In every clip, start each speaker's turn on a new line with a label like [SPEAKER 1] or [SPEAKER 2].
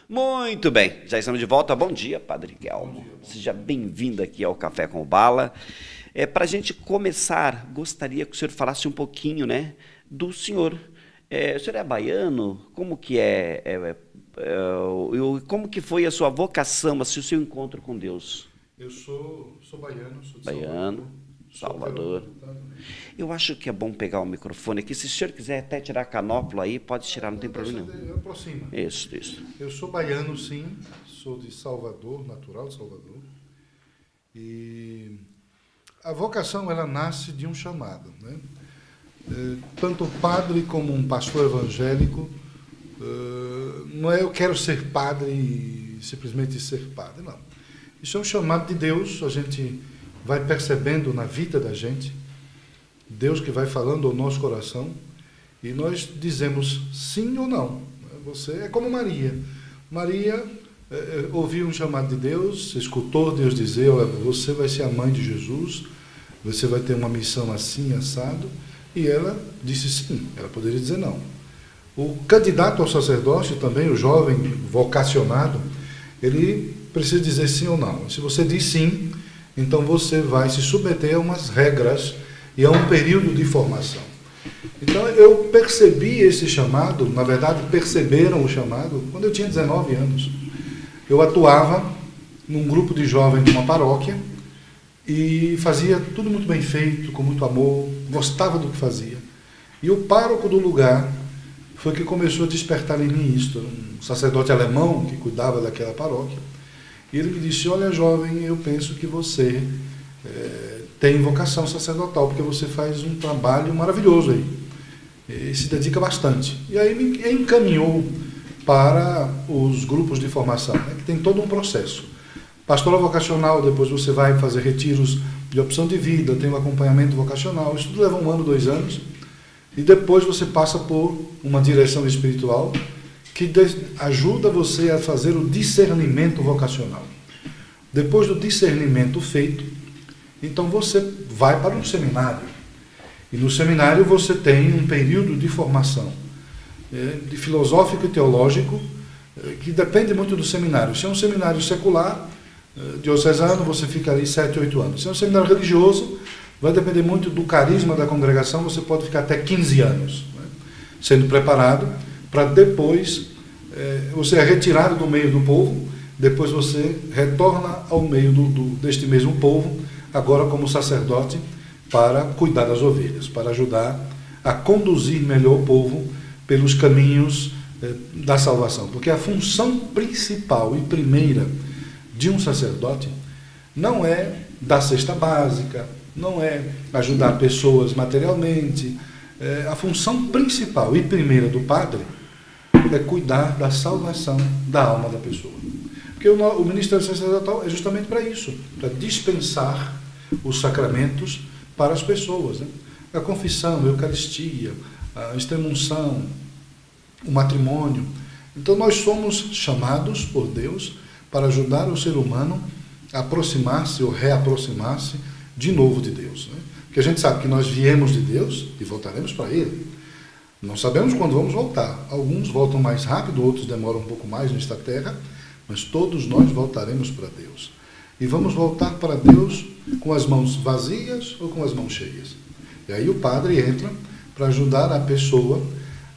[SPEAKER 1] Muito bem, já estamos de volta. Bom dia, Padre Guelmo. Seja bem-vindo aqui ao Café com o Bala. Para a gente começar, gostaria que o senhor falasse um pouquinho, né, do senhor. O senhor é baiano? Como que como que foi a sua vocação, assim, o seu encontro com Deus?
[SPEAKER 2] Eu sou baiano, sou de
[SPEAKER 1] Baiano, Salvador. Eu acho que é bom pegar o microfone aqui. Se o senhor quiser até tirar a canópula aí, pode tirar, não tem problema nenhum.
[SPEAKER 2] Aproxima.
[SPEAKER 1] Isso.
[SPEAKER 2] Eu sou baiano, sim. Sou de Salvador, natural de Salvador. E a vocação, ela nasce de um chamado, né? Tanto padre como um pastor evangélico, não é eu quero ser padre e simplesmente ser padre, não. Isso é um chamado de Deus, a gente vai percebendo na vida da gente, Deus que vai falando ao nosso coração, e nós dizemos sim ou não. Você é como Maria. Maria ouviu um chamado de Deus, escutou Deus dizer, olha, você vai ser a mãe de Jesus, você vai ter uma missão assim, assado, e ela disse sim, ela poderia dizer não. O candidato ao sacerdócio também, o jovem vocacionado, ele precisa dizer sim ou não. Se você diz sim, então você vai se submeter a umas regras e a um período de formação. Então eu percebi esse chamado, na verdade perceberam o chamado, quando eu tinha 19 anos. Eu atuava num grupo de jovens de uma paróquia e fazia tudo muito bem feito, com muito amor, gostava do que fazia. E o pároco do lugar foi que começou a despertar em mim isto, um sacerdote alemão que cuidava daquela paróquia. E ele me disse, olha jovem, eu penso que você tem vocação sacerdotal, porque você faz um trabalho maravilhoso aí, e se dedica bastante. E aí me encaminhou para os grupos de formação, né, que tem todo um processo. Pastoral vocacional, depois você vai fazer retiros de opção de vida, tem um acompanhamento vocacional, isso tudo leva 1 ano, 2 anos, e depois você passa por uma direção espiritual que ajuda você a fazer o discernimento vocacional. Depois do discernimento feito, então você vai para um seminário. E no seminário você tem um período de formação, de filosófico e teológico, que depende muito do seminário. Se é um seminário secular, diocesano, você fica ali 7, 8 anos. Se é um seminário religioso, vai depender muito do carisma da congregação, você pode ficar até 15 anos, né, sendo preparado para depois, você é retirado do meio do povo, depois você retorna ao meio deste mesmo povo, agora como sacerdote, para cuidar das ovelhas, para ajudar a conduzir melhor o povo pelos caminhos da salvação. Porque a função principal e primeira de um sacerdote não é dar cesta básica, não é ajudar pessoas materialmente. A função principal e primeira do padre é cuidar da salvação da alma da pessoa. Porque o ministério sacerdotal é justamente para isso, para dispensar os sacramentos para as pessoas, né? A confissão, a Eucaristia, a extrema-unção, o matrimônio. Então nós somos chamados por Deus para ajudar o ser humano a aproximar-se ou reaproximar-se de novo de Deus, né? Porque a gente sabe que nós viemos de Deus e voltaremos para Ele. Não sabemos quando vamos voltar. Alguns voltam mais rápido, outros demoram um pouco mais nesta terra, mas todos nós voltaremos para Deus. E vamos voltar para Deus com as mãos vazias ou com as mãos cheias. E aí o padre entra para ajudar a pessoa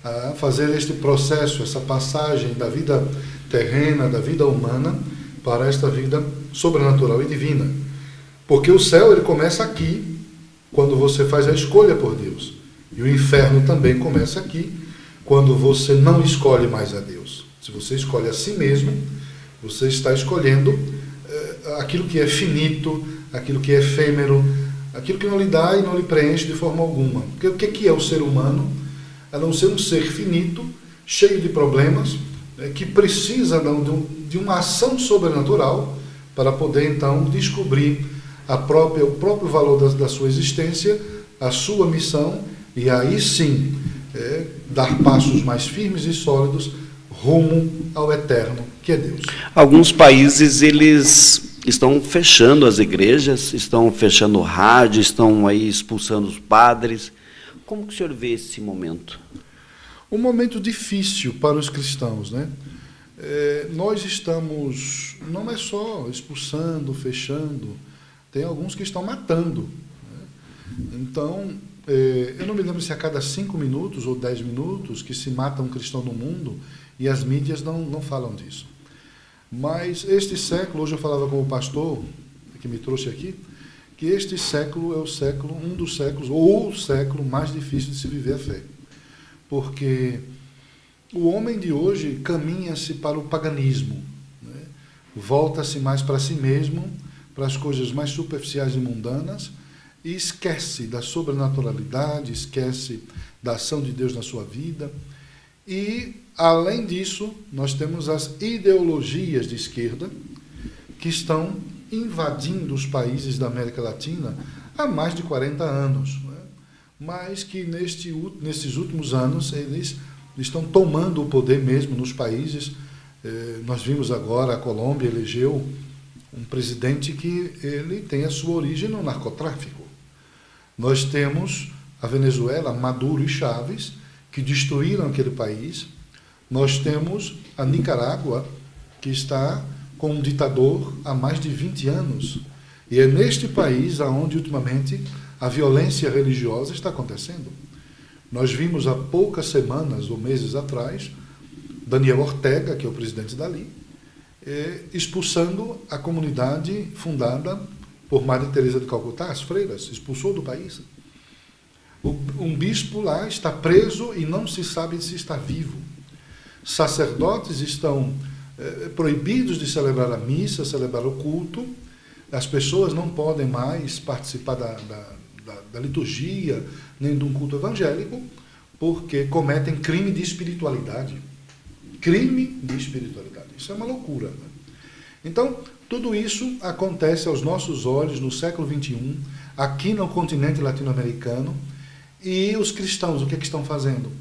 [SPEAKER 2] a fazer este processo, essa passagem da vida terrena, da vida humana, para esta vida sobrenatural e divina. Porque o céu, ele começa aqui, quando você faz a escolha por Deus. E o inferno também começa aqui, quando você não escolhe mais a Deus. Se você escolhe a si mesmo, você está escolhendo aquilo que é finito, aquilo que é efêmero, aquilo que não lhe dá e não lhe preenche de forma alguma. Porque o que é o ser humano? A não ser um ser finito, cheio de problemas, que precisa de uma ação sobrenatural para poder então descobrir o próprio valor da sua existência, a sua missão, e aí sim dar passos mais firmes e sólidos rumo ao eterno, que é Deus.
[SPEAKER 1] Alguns países, eles estão fechando as igrejas, estão fechando o rádio, estão aí expulsando os padres. Como que o senhor vê esse momento?
[SPEAKER 2] Um momento difícil para os cristãos, né? nós estamos, não é só expulsando, fechando, tem alguns que estão matando, né? Então, eu não me lembro se a cada 5 minutos ou 10 minutos que se mata um cristão no mundo, e as mídias não falam disso. Mas este século, hoje eu falava com o pastor que me trouxe aqui, que este século é o século, um dos séculos, ou o século mais difícil de se viver a fé. Porque o homem de hoje caminha-se para o paganismo, né? Volta-se mais para si mesmo, para as coisas mais superficiais e mundanas, e esquece da sobrenaturalidade, esquece da ação de Deus na sua vida. E, além disso, nós temos as ideologias de esquerda que estão invadindo os países da América Latina há mais de 40 anos, né? Mas que nesses últimos anos eles estão tomando o poder mesmo nos países. Nós vimos agora a Colômbia elegeu um presidente que ele tem a sua origem no narcotráfico. Nós temos a Venezuela, Maduro e Chávez, que destruíram aquele país. Nós temos a Nicarágua, que está com um ditador há mais de 20 anos. E é neste país onde, ultimamente, a violência religiosa está acontecendo. Nós vimos há poucas semanas ou meses atrás, Daniel Ortega, que é o presidente dali, expulsando a comunidade fundada por Madre Teresa de Calcutá, as freiras, expulsou do país. Um bispo lá está preso e não se sabe se está vivo. Sacerdotes estão proibidos de celebrar a missa, celebrar o culto. As pessoas não podem mais participar da liturgia, nem de um culto evangélico, porque cometem crime de espiritualidade. Crime de espiritualidade. Isso é uma loucura, né? Então, tudo isso acontece aos nossos olhos no século XXI, aqui no continente latino-americano, e os cristãos, o que é que estão fazendo?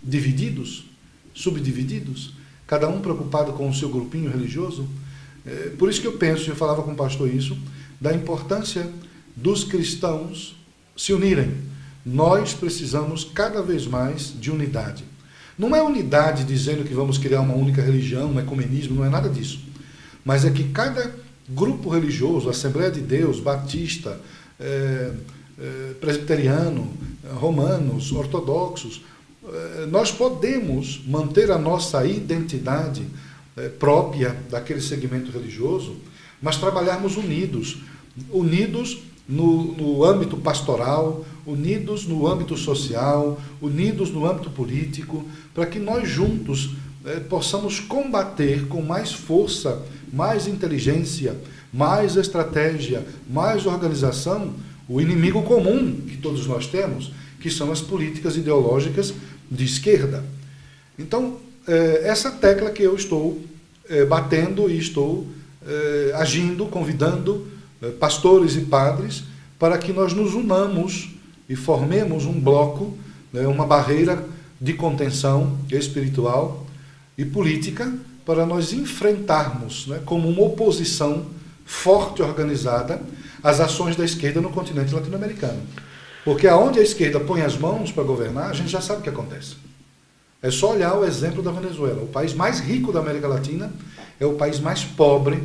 [SPEAKER 2] Divididos? Subdivididos? Cada um preocupado com o seu grupinho religioso? Por isso que eu penso, eu falava com o pastor isso, da importância dos cristãos se unirem. Nós precisamos cada vez mais de unidade. Não é unidade dizendo que vamos criar uma única religião, um ecumenismo, não é nada disso. Mas é que cada grupo religioso, Assembleia de Deus, Batista, presbiteriano, romanos, ortodoxos, nós podemos manter a nossa identidade própria daquele segmento religioso, mas trabalharmos unidos no âmbito pastoral, unidos no âmbito social, unidos no âmbito político, para que nós juntos possamos combater com mais força, mais inteligência, mais estratégia, mais organização, o inimigo comum que todos nós temos, que são as políticas ideológicas de esquerda. Então, essa tecla que eu estou batendo e estou agindo, convidando pastores e padres para que nós nos unamos e formemos um bloco, uma barreira de contenção espiritual e política para nós enfrentarmos, como uma oposição forte e organizada às ações da esquerda no continente latino-americano. Porque aonde a esquerda põe as mãos para governar, a gente já sabe o que acontece. É só olhar o exemplo da Venezuela. O país mais rico da América Latina é o país mais pobre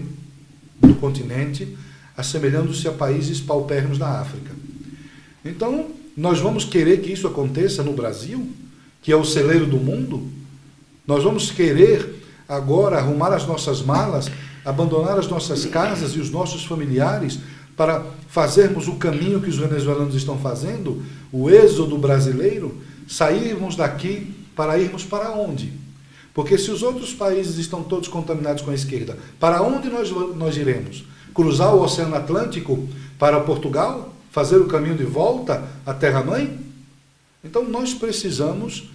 [SPEAKER 2] do continente, assemelhando-se a países paupérrimos da África. Então, nós vamos querer que isso aconteça no Brasil, que é o celeiro do mundo? Nós vamos querer agora arrumar as nossas malas, abandonar as nossas casas e os nossos familiares para fazermos o caminho que os venezuelanos estão fazendo, o êxodo brasileiro, sairmos daqui para irmos para onde? Porque se os outros países estão todos contaminados com a esquerda, para onde nós iremos? Cruzar o Oceano Atlântico para Portugal? Fazer o caminho de volta à Terra-mãe? Então nós precisamos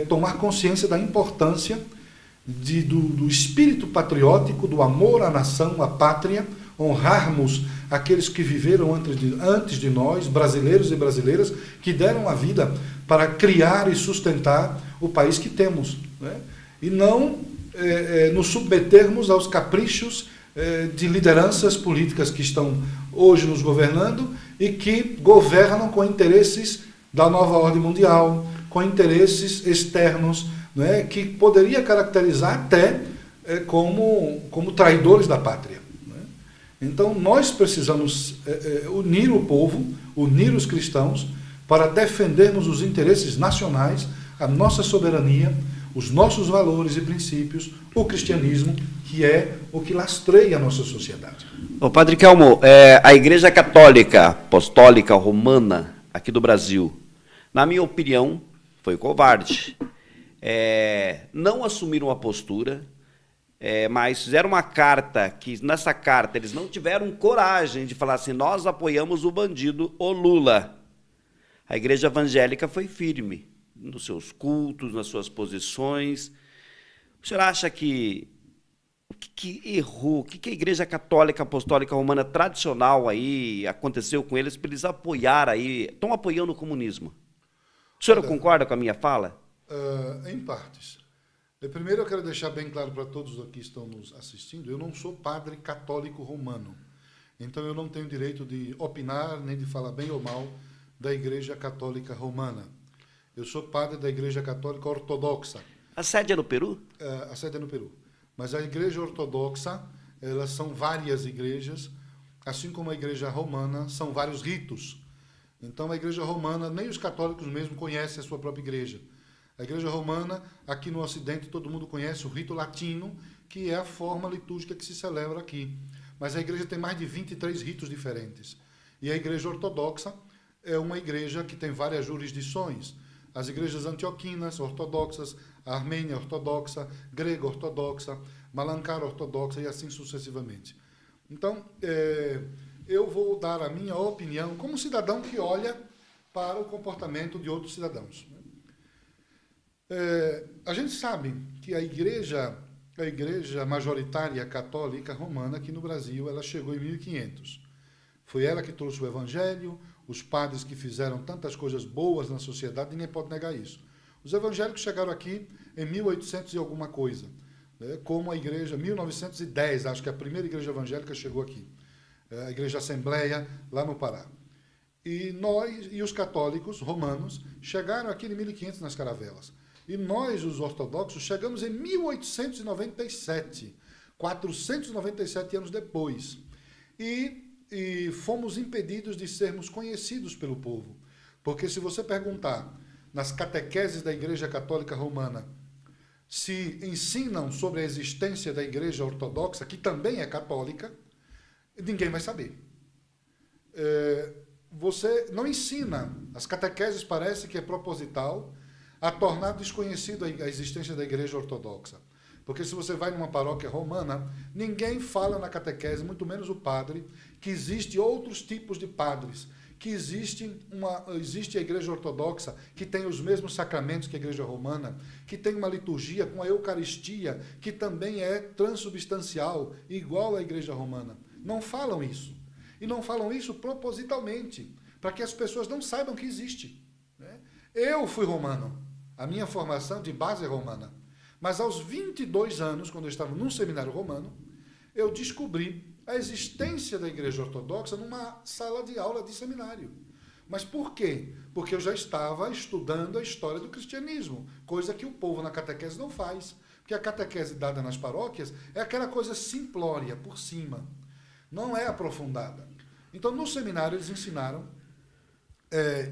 [SPEAKER 2] tomar consciência da importância do espírito patriótico, do amor à nação, à pátria, honrarmos aqueles que viveram antes de nós, brasileiros e brasileiras, que deram a vida para criar e sustentar o país que temos, né? E não nos submetermos aos caprichos de lideranças políticas que estão hoje nos governando e que governam com interesses da nova ordem mundial, com interesses externos não é, que poderia caracterizar até como traidores da pátria. Não é? Então, nós precisamos unir o povo, unir os cristãos, para defendermos os interesses nacionais, a nossa soberania, os nossos valores e princípios, o cristianismo, que é o que lastreia a nossa sociedade.
[SPEAKER 1] Ô, Padre Kelmo, a Igreja Católica Apostólica Romana aqui do Brasil, na minha opinião, foi covarde. Não assumiram uma postura, mas fizeram uma carta, que nessa carta eles não tiveram coragem de falar assim, nós apoiamos o bandido, o Lula. A Igreja Evangélica foi firme nos seus cultos, nas suas posições. O senhor acha que o que errou, o que a Igreja Católica Apostólica Romana tradicional aí aconteceu com eles para eles apoiar aí, estão apoiando o comunismo? O senhor concorda com a minha fala?
[SPEAKER 2] Em partes. Primeiro eu quero deixar bem claro para todos aqui que estão nos assistindo, eu não sou padre católico romano, então eu não tenho direito de opinar nem de falar bem ou mal da Igreja Católica Romana. Eu sou padre da Igreja Católica Ortodoxa.
[SPEAKER 1] A sede é no Peru?
[SPEAKER 2] A sede é no Peru. Mas a Igreja Ortodoxa, elas são várias igrejas, assim como a Igreja Romana, são vários ritos. Então, a Igreja Romana, nem os católicos mesmo conhecem a sua própria igreja. A Igreja Romana, aqui no Ocidente, todo mundo conhece o rito latino, que é a forma litúrgica que se celebra aqui. Mas a igreja tem mais de 23 ritos diferentes. E a Igreja Ortodoxa é uma igreja que tem várias jurisdições. As igrejas antioquinas ortodoxas, a Armênia ortodoxa, grega ortodoxa, malankara ortodoxa e assim sucessivamente. Então, eu vou dar a minha opinião como cidadão que olha para o comportamento de outros cidadãos. A gente sabe que a igreja majoritária católica romana aqui no Brasil, ela chegou em 1500. Foi ela que trouxe o evangelho, os padres que fizeram tantas coisas boas na sociedade, ninguém pode negar isso. Os evangélicos chegaram aqui em 1800 e alguma coisa, né, como a igreja, 1910, acho que a primeira igreja evangélica chegou aqui, a Igreja Assembleia, lá no Pará. E nós e os católicos romanos chegaram aqui em 1500 nas caravelas. E nós, os ortodoxos, chegamos em 1897, 497 anos depois. E fomos impedidos de sermos conhecidos pelo povo. Porque se você perguntar nas catequeses da Igreja Católica Romana se ensinam sobre a existência da Igreja Ortodoxa, que também é católica, ninguém vai saber. Você não ensina, as catequeses parece que é proposital, a tornar desconhecido a existência da Igreja Ortodoxa. Porque se você vai numa paróquia romana, ninguém fala na catequese, muito menos o padre, que existem outros tipos de padres, que existe a Igreja Ortodoxa, que tem os mesmos sacramentos que a Igreja Romana, que tem uma liturgia com a Eucaristia, que também é transubstancial, igual à Igreja Romana. Não falam isso. E não falam isso propositalmente, para que as pessoas não saibam que existe. Né? Eu fui romano, a minha formação de base é romana. Mas aos 22 anos, quando eu estava num seminário romano, eu descobri a existência da Igreja Ortodoxa numa sala de aula de seminário. Mas por quê? Porque eu já estava estudando a história do cristianismo, coisa que o povo na catequese não faz. Porque a catequese dada nas paróquias é aquela coisa simplória, por cima. Não é aprofundada. Então, no seminário, eles ensinaram,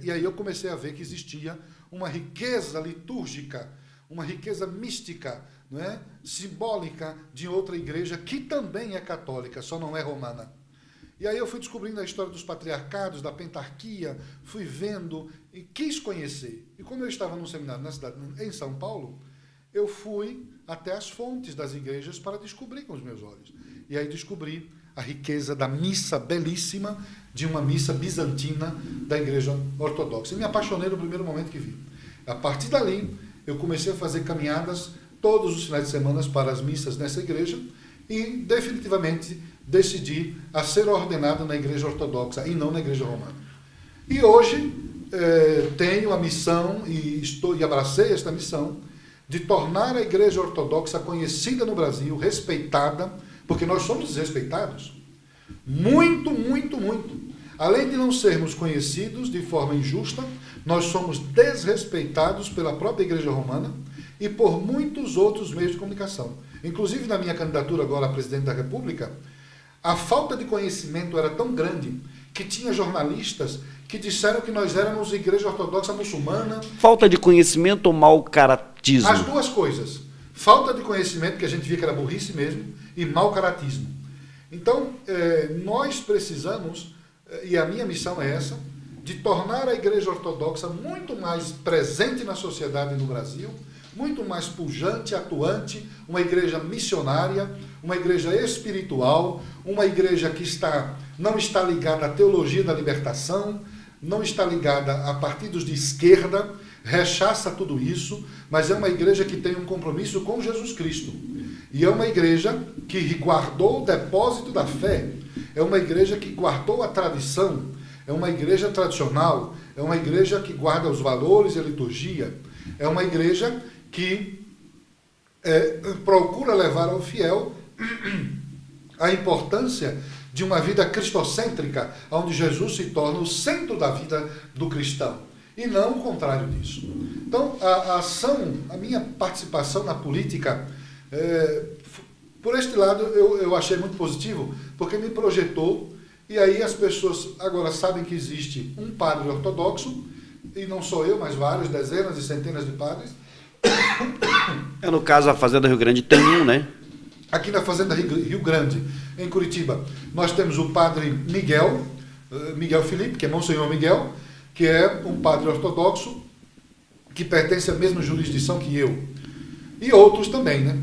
[SPEAKER 2] e aí eu comecei a ver que existia uma riqueza litúrgica, uma riqueza mística, não é? Simbólica de outra igreja que também é católica, só não é romana. E aí eu fui descobrindo a história dos patriarcados, da pentarquia, fui vendo e quis conhecer. E como eu estava num seminário na cidade, em São Paulo, eu fui até as fontes das igrejas para descobrir com os meus olhos. E aí descobri a riqueza da missa belíssima, de uma missa bizantina da Igreja Ortodoxa. E me apaixonei no primeiro momento que vi. A partir dali, eu comecei a fazer caminhadas todos os finais de semana para as missas nessa igreja e definitivamente decidi a ser ordenado na Igreja Ortodoxa e não na Igreja Romana. E hoje tenho a missão e abracei esta missão de tornar a Igreja Ortodoxa conhecida no Brasil, respeitada, porque nós somos desrespeitados. Muito, muito, muito. Além de não sermos conhecidos de forma injusta, nós somos desrespeitados pela própria Igreja Romana e por muitos outros meios de comunicação. Inclusive, na minha candidatura agora a presidente da República, a falta de conhecimento era tão grande que tinha jornalistas que disseram que nós éramos igreja ortodoxa muçulmana.
[SPEAKER 1] Falta de conhecimento ou mau caratismo?
[SPEAKER 2] As duas coisas. Falta de conhecimento, que a gente via que era burrice mesmo, e mau caratismo. Então, nós precisamos, e a minha missão é essa, de tornar a igreja ortodoxa muito mais presente na sociedade no Brasil, muito mais pujante, atuante, uma igreja missionária, uma igreja espiritual, uma igreja que não está ligada à teologia da libertação, não está ligada a partidos de esquerda, rechaça tudo isso, mas é uma igreja que tem um compromisso com Jesus Cristo. E é uma igreja que guardou o depósito da fé, é uma igreja que guardou a tradição, é uma igreja tradicional, é uma igreja que guarda os valores e a liturgia, é uma igreja que procura levar ao fiel a importância de uma vida cristocêntrica, onde Jesus se torna o centro da vida do cristão, e não o contrário disso. Então, a minha participação na política, por este lado, eu achei muito positivo, porque me projetou, e aí as pessoas agora sabem que existe um padre ortodoxo, e não sou eu, mas vários, dezenas e centenas de padres.
[SPEAKER 1] No caso, a Fazenda Rio Grande tem um, né?
[SPEAKER 2] Aqui na Fazenda Rio Grande, em Curitiba, nós temos o padre Miguel Felipe, que é Monsenhor Miguel, que é um padre ortodoxo, que pertence à mesma jurisdição que eu. E outros também, né?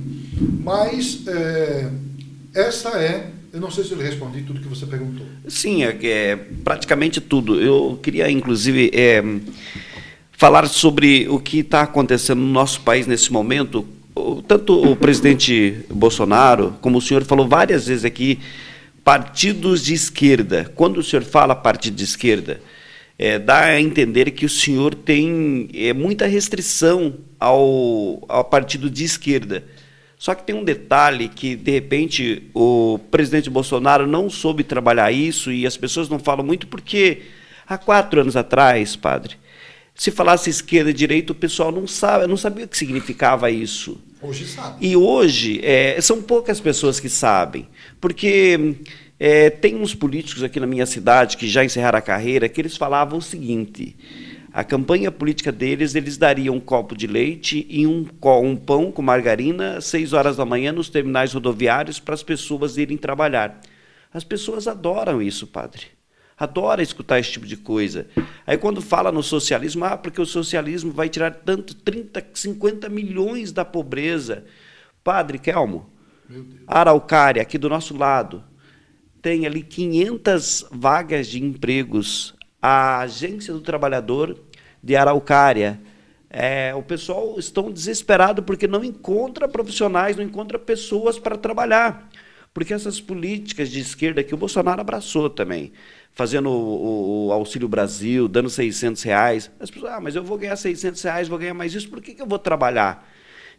[SPEAKER 2] Mas eu não sei se eu respondi tudo que você perguntou.
[SPEAKER 1] Sim, praticamente tudo. Eu queria, inclusive, falar sobre o que está acontecendo no nosso país nesse momento. Tanto o presidente Bolsonaro, como o senhor falou várias vezes aqui, partidos de esquerda. Quando o senhor fala partido de esquerda, dá a entender que o senhor tem muita restrição ao partido de esquerda. Só que tem um detalhe que, de repente, o presidente Bolsonaro não soube trabalhar isso, e as pessoas não falam muito porque há 4 anos atrás, padre, se falasse esquerda e direita, o pessoal não sabia o que significava isso.
[SPEAKER 2] Hoje sabe.
[SPEAKER 1] E hoje são poucas pessoas que sabem, porque tem uns políticos aqui na minha cidade que já encerraram a carreira, que eles falavam o seguinte: a campanha política deles, eles dariam um copo de leite e um pão com margarina às 6 horas da manhã nos terminais rodoviários para as pessoas irem trabalhar. As pessoas adoram isso, padre. Adoram escutar esse tipo de coisa. Aí quando fala no socialismo, porque o socialismo vai tirar tanto, 30, 50 milhões da pobreza. Padre Kelmo, Araucária, aqui do nosso lado, tem ali 500 vagas de empregos. A Agência do Trabalhador de Araucária, o pessoal estão desesperado porque não encontra profissionais, não encontra pessoas para trabalhar. Porque essas políticas de esquerda que o Bolsonaro abraçou também, fazendo o Auxílio Brasil, dando R$600, as pessoas, mas eu vou ganhar R$600, vou ganhar mais isso, por que eu vou trabalhar?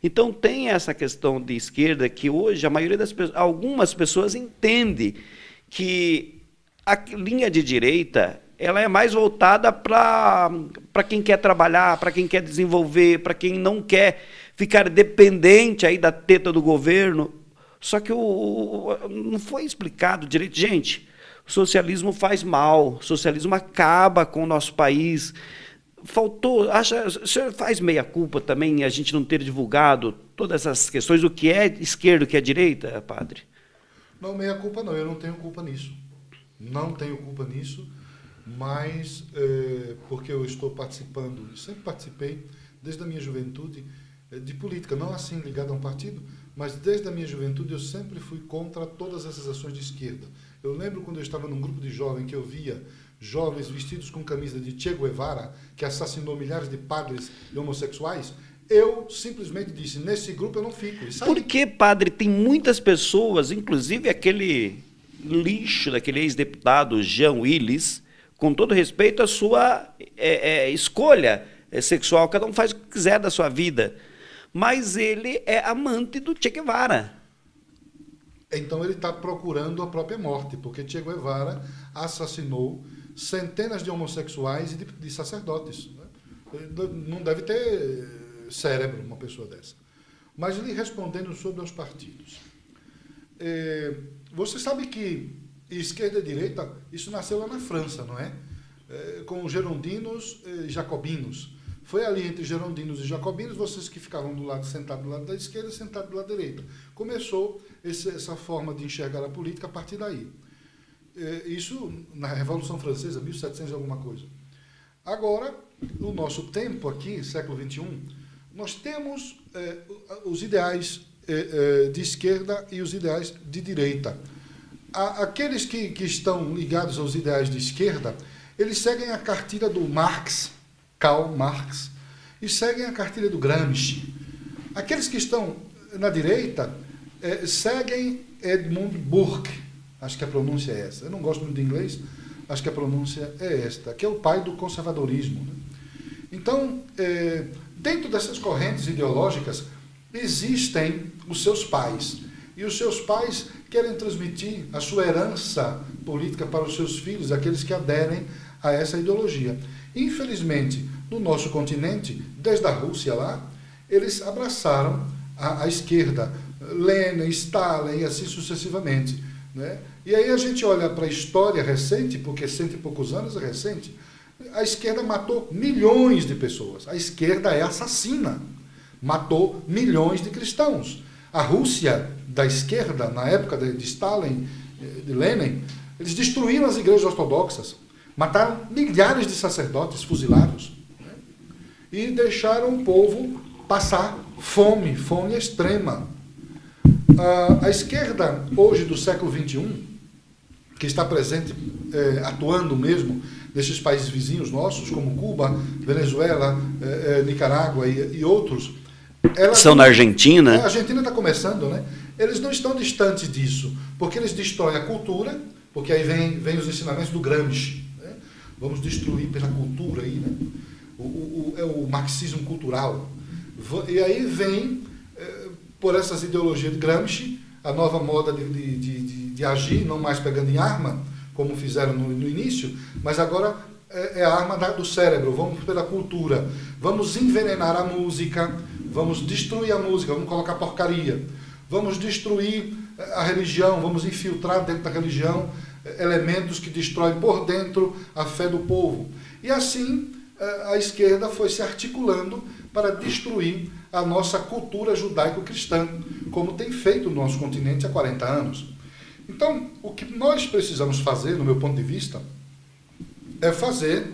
[SPEAKER 1] Então tem essa questão de esquerda que hoje a maioria das pessoas, algumas pessoas entendem que a linha de direita ela é mais voltada para quem quer trabalhar, para quem quer desenvolver, para quem não quer ficar dependente aí da teta do governo. Só que não foi explicado direito. Gente, o socialismo faz mal, o socialismo acaba com o nosso país. Faltou, o senhor faz meia-culpa também a gente não ter divulgado todas essas questões, o que é esquerda, o que é direita, padre?
[SPEAKER 2] Não, meia-culpa não, eu não tenho culpa nisso. Não tenho culpa nisso. Mas porque eu estou participando, sempre participei, desde a minha juventude, de política, não assim ligado a um partido, mas desde a minha juventude eu sempre fui contra todas essas ações de esquerda. Eu lembro quando eu estava num grupo de jovens que eu via jovens vestidos com camisa de Che Guevara, que assassinou milhares de padres e homossexuais, eu simplesmente disse, nesse grupo eu não fico. E saí.
[SPEAKER 1] Porque, padre, tem muitas pessoas, inclusive aquele lixo daquele ex-deputado Jean Willis, com todo respeito à sua escolha sexual, cada um faz o que quiser da sua vida, mas ele é amante do Che Guevara.
[SPEAKER 2] Então ele está procurando a própria morte, porque Che Guevara assassinou centenas de homossexuais e de sacerdotes. Né? Não deve ter cérebro uma pessoa dessa. Mas lhe respondendo sobre os partidos. Você sabe que esquerda e direita, isso nasceu lá na França, não é? Com gerondinos e jacobinos. Foi ali entre gerondinos e jacobinos, vocês que ficavam sentados do lado da esquerda e sentados do lado da direita. Começou essa forma de enxergar a política a partir daí. Isso na Revolução Francesa, 1700 e alguma coisa. Agora, no nosso tempo aqui, século XXI, nós temos os ideais de esquerda e os ideais de direita. Aqueles que estão ligados aos ideais de esquerda, eles seguem a cartilha do Marx, Karl Marx, e seguem a cartilha do Gramsci. Aqueles que estão na direita seguem Edmund Burke, acho que a pronúncia é essa. Eu não gosto muito de inglês, acho que a pronúncia é esta, que é o pai do conservadorismo, né? Então, dentro dessas correntes ideológicas, existem os seus pais. E os seus pais querem transmitir a sua herança política para os seus filhos, aqueles que aderem a essa ideologia. Infelizmente, no nosso continente, desde a Rússia lá, eles abraçaram a esquerda, Lenin, Stalin e assim sucessivamente, né? E aí a gente olha para a história recente, porque 100 e poucos anos é recente, a esquerda matou milhões de pessoas. A esquerda é assassina. Matou milhões de cristãos. A Rússia da esquerda, na época de Stalin, de Lenin, eles destruíram as igrejas ortodoxas. Mataram milhares de sacerdotes fuzilados, né? E deixaram o povo passar fome extrema. A esquerda, hoje, do século XXI, que está presente, atuando mesmo, nesses países vizinhos nossos, como Cuba, Venezuela, Nicarágua e outros.
[SPEAKER 1] Estão na Argentina?
[SPEAKER 2] A Argentina está começando, né? Eles não estão distantes disso, porque eles destroem a cultura, porque aí vem os ensinamentos do Gramsci, né? Vamos destruir pela cultura aí, né? É o marxismo cultural. E aí vem, por essas ideologias de Gramsci, a nova moda de agir, não mais pegando em arma, como fizeram no início, mas agora é a arma do cérebro. Vamos pela cultura, vamos envenenar a música, vamos destruir a música, vamos colocar porcaria, vamos destruir a religião, vamos infiltrar dentro da religião elementos que destroem por dentro a fé do povo. E assim a esquerda foi se articulando para destruir a nossa cultura judaico-cristã, como tem feito no nosso continente há 40 anos. Então, o que nós precisamos fazer, no meu ponto de vista, é fazer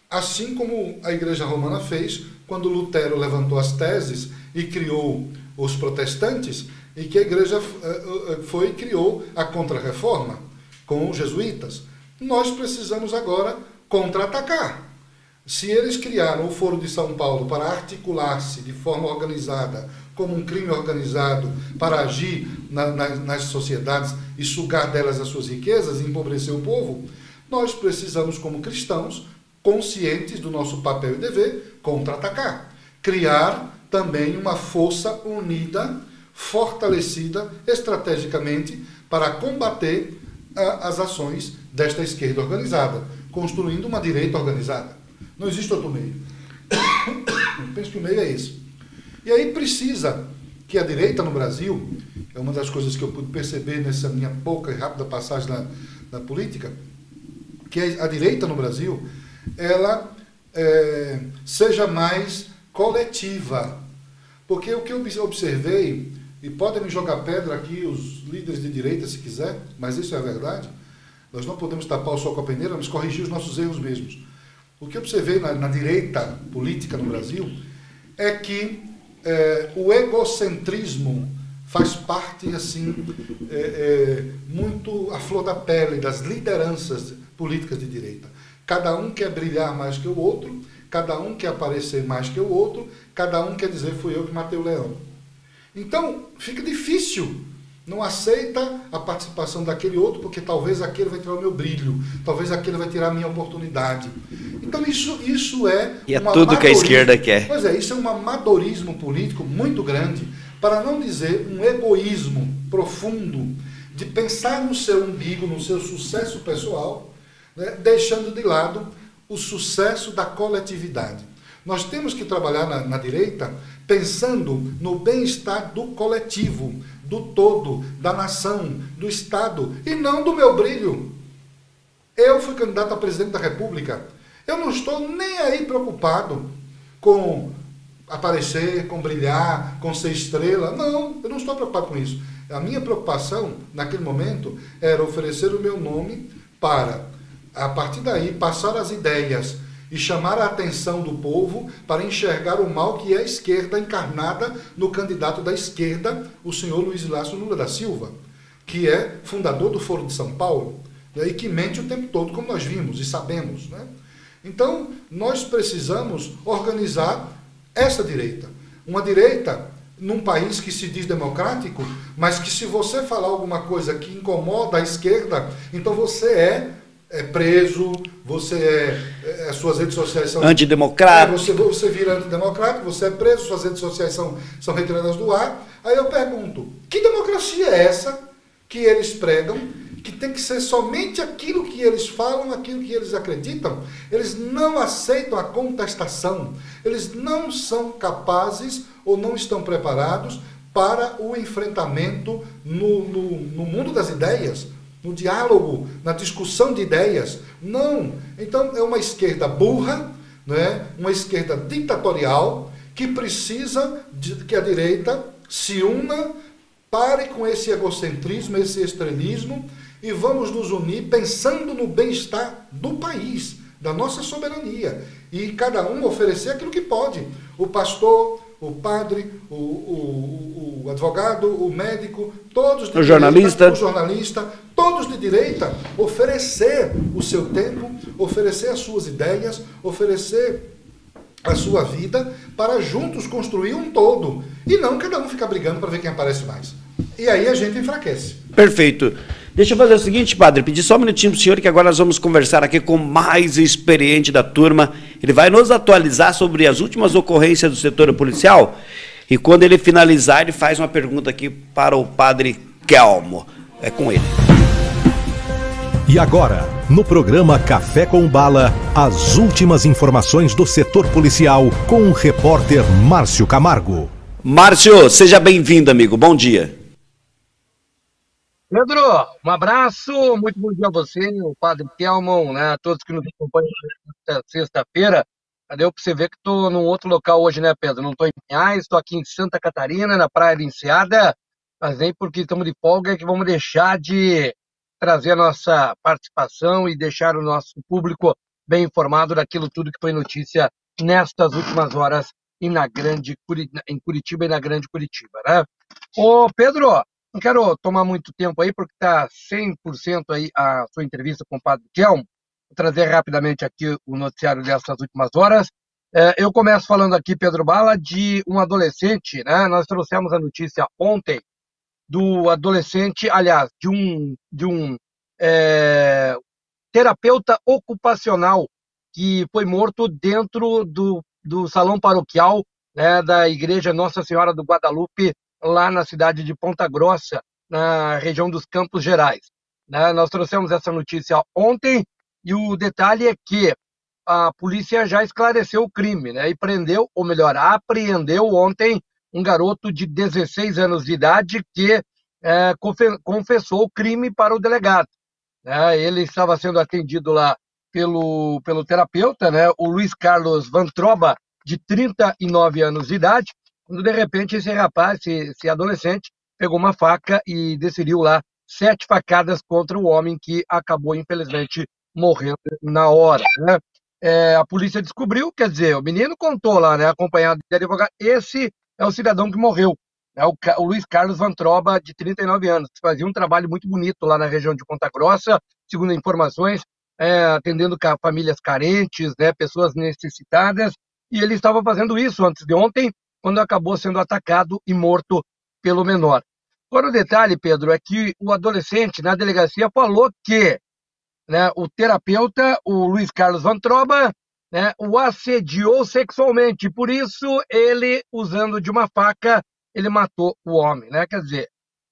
[SPEAKER 2] assim como a Igreja Romana fez quando Lutero levantou as teses e criou os protestantes, e que a Igreja foi e criou a Contra-Reforma com os jesuítas. Nós precisamos agora contra-atacar. Se eles criaram o Foro de São Paulo para articular-se de forma organizada, como um crime organizado, para agir nas sociedades e sugar delas as suas riquezas e empobrecer o povo, nós precisamos, como cristãos, conscientes do nosso papel e dever, contra-atacar. Criar também uma força unida, fortalecida estrategicamente para combater as ações desta esquerda organizada, construindo uma direita organizada. Não existe outro meio. Eu penso que o meio é esse. E aí precisa que a direita no Brasil, é uma das coisas que eu pude perceber nessa minha pouca e rápida passagem na política, que a direita no Brasil, ela seja mais coletiva. Porque o que eu observei, e podem me jogar pedra aqui os líderes de direita se quiser, mas isso é a verdade, nós não podemos tapar o sol com a peneira, mas corrigir os nossos erros mesmos. O que eu observei na direita política no Brasil é que o egocentrismo faz parte, assim, muito à flor da pele das lideranças políticas de direita. Cada um quer brilhar mais que o outro, cada um quer aparecer mais que o outro, cada um quer dizer, fui eu que matei o leão. Então, fica difícil. Não aceita a participação daquele outro, porque talvez aquele vai tirar o meu brilho, talvez aquele vai tirar a minha oportunidade. Então isso é...
[SPEAKER 1] E é tudo que a esquerda quer.
[SPEAKER 2] Pois é, isso é um amadorismo político muito grande, para não dizer um egoísmo profundo, de pensar no seu umbigo, no seu sucesso pessoal, né, deixando de lado o sucesso da coletividade. Nós temos que trabalhar na direita pensando no bem-estar do coletivo, do todo, da nação, do Estado, e não do meu brilho. Eu fui candidato a presidente da República. Eu não estou nem aí preocupado com aparecer, com brilhar, com ser estrela. Não, eu não estou preocupado com isso. A minha preocupação, naquele momento, era oferecer o meu nome para, a partir daí, passar as ideias e chamar a atenção do povo para enxergar o mal que é a esquerda encarnada no candidato da esquerda, o senhor Luiz Inácio Lula da Silva, que é fundador do Foro de São Paulo, né, e que mente o tempo todo, como nós vimos e sabemos, né? Então, nós precisamos organizar essa direita. Uma direita num país que se diz democrático, mas que se você falar alguma coisa que incomoda a esquerda, então você é preso, as suas redes sociais são...
[SPEAKER 1] Antidemocrático.
[SPEAKER 2] Você vira antidemocrático, você é preso, suas redes sociais são retiradas do ar. Aí eu pergunto, que democracia é essa que eles pregam, que tem que ser somente aquilo que eles falam, aquilo que eles acreditam? Eles não aceitam a contestação, eles não são capazes ou não estão preparados para o enfrentamento no mundo das ideias, no diálogo, na discussão de ideias. Não. Então é uma esquerda burra, né? Uma esquerda ditatorial, que precisa que a direita se una, pare com esse egocentrismo, esse estrelismo, e vamos nos unir pensando no bem-estar do país, da nossa soberania, e cada um oferecer aquilo que pode. O pastor, o padre, o advogado, o médico, todos de direita, o jornalista, todos de direita, oferecer o seu tempo, oferecer as suas ideias, oferecer a sua vida, para juntos construir um todo, e não cada um ficar brigando para ver quem aparece mais. E aí a gente enfraquece.
[SPEAKER 1] Perfeito. Deixa eu fazer o seguinte, padre, pedir só um minutinho para o senhor, que agora nós vamos conversar aqui com o mais experiente da turma. Ele vai nos atualizar sobre as últimas ocorrências do setor policial, e quando ele finalizar, ele faz uma pergunta aqui para o padre Kelmo. É com ele.
[SPEAKER 3] E agora, no programa Café com Bala, as últimas informações do setor policial com o repórter Márcio Camargo.
[SPEAKER 1] Márcio, seja bem-vindo, amigo. Bom dia.
[SPEAKER 4] Pedro, um abraço, muito bom dia a você, o padre Kelmon, né, a todos que nos acompanham nesta sexta-feira. Deu para você ver que estou num outro local hoje, né, Pedro? Não estou em Pinhais, estou aqui em Santa Catarina, na Praia de Enseada, mas nem porque estamos de folga é que vamos deixar de trazer a nossa participação e deixar o nosso público bem informado daquilo tudo que foi notícia nestas últimas horas e em Curitiba e na Grande Curitiba, né? Ô, Pedro, não quero tomar muito tempo aí, porque está 100% aí a sua entrevista com o padre Kelmo. Vou trazer rapidamente aqui o noticiário dessas últimas horas. Eu começo falando aqui, Pedro Bala, de um adolescente, né? Nós trouxemos a notícia ontem do adolescente, aliás, de um terapeuta ocupacional que foi morto dentro do salão paroquial, né, da Igreja Nossa Senhora do Guadalupe, lá na cidade de Ponta Grossa, na região dos Campos Gerais. Né? Nós trouxemos essa notícia ontem, e o detalhe é que a polícia já esclareceu o crime, né? E prendeu, ou melhor, apreendeu ontem um garoto de 16 anos de idade que confessou o crime para o delegado. Né? Ele estava sendo atendido lá pelo terapeuta, né? O Luiz Carlos Vantroba, de 39 anos de idade, quando de repente esse rapaz, esse adolescente, pegou uma faca e desferiu lá 7 facadas contra o homem, que acabou, infelizmente, morrendo na hora. Né? A polícia descobriu, quer dizer, o menino contou lá, né, acompanhado de advogado, esse é o cidadão que morreu, né, o Luiz Carlos Vantroba, de 39 anos, que fazia um trabalho muito bonito lá na região de Ponta Grossa, segundo informações, atendendo famílias carentes, né, pessoas necessitadas, e ele estava fazendo isso antes de ontem, quando acabou sendo atacado e morto pelo menor. Agora, o detalhe, Pedro, é que o adolescente na delegacia falou que, né, o terapeuta, o Luiz Carlos Vantroba, né, o assediou sexualmente. Por isso, ele, usando de uma faca, ele matou o homem. Né? Quer dizer,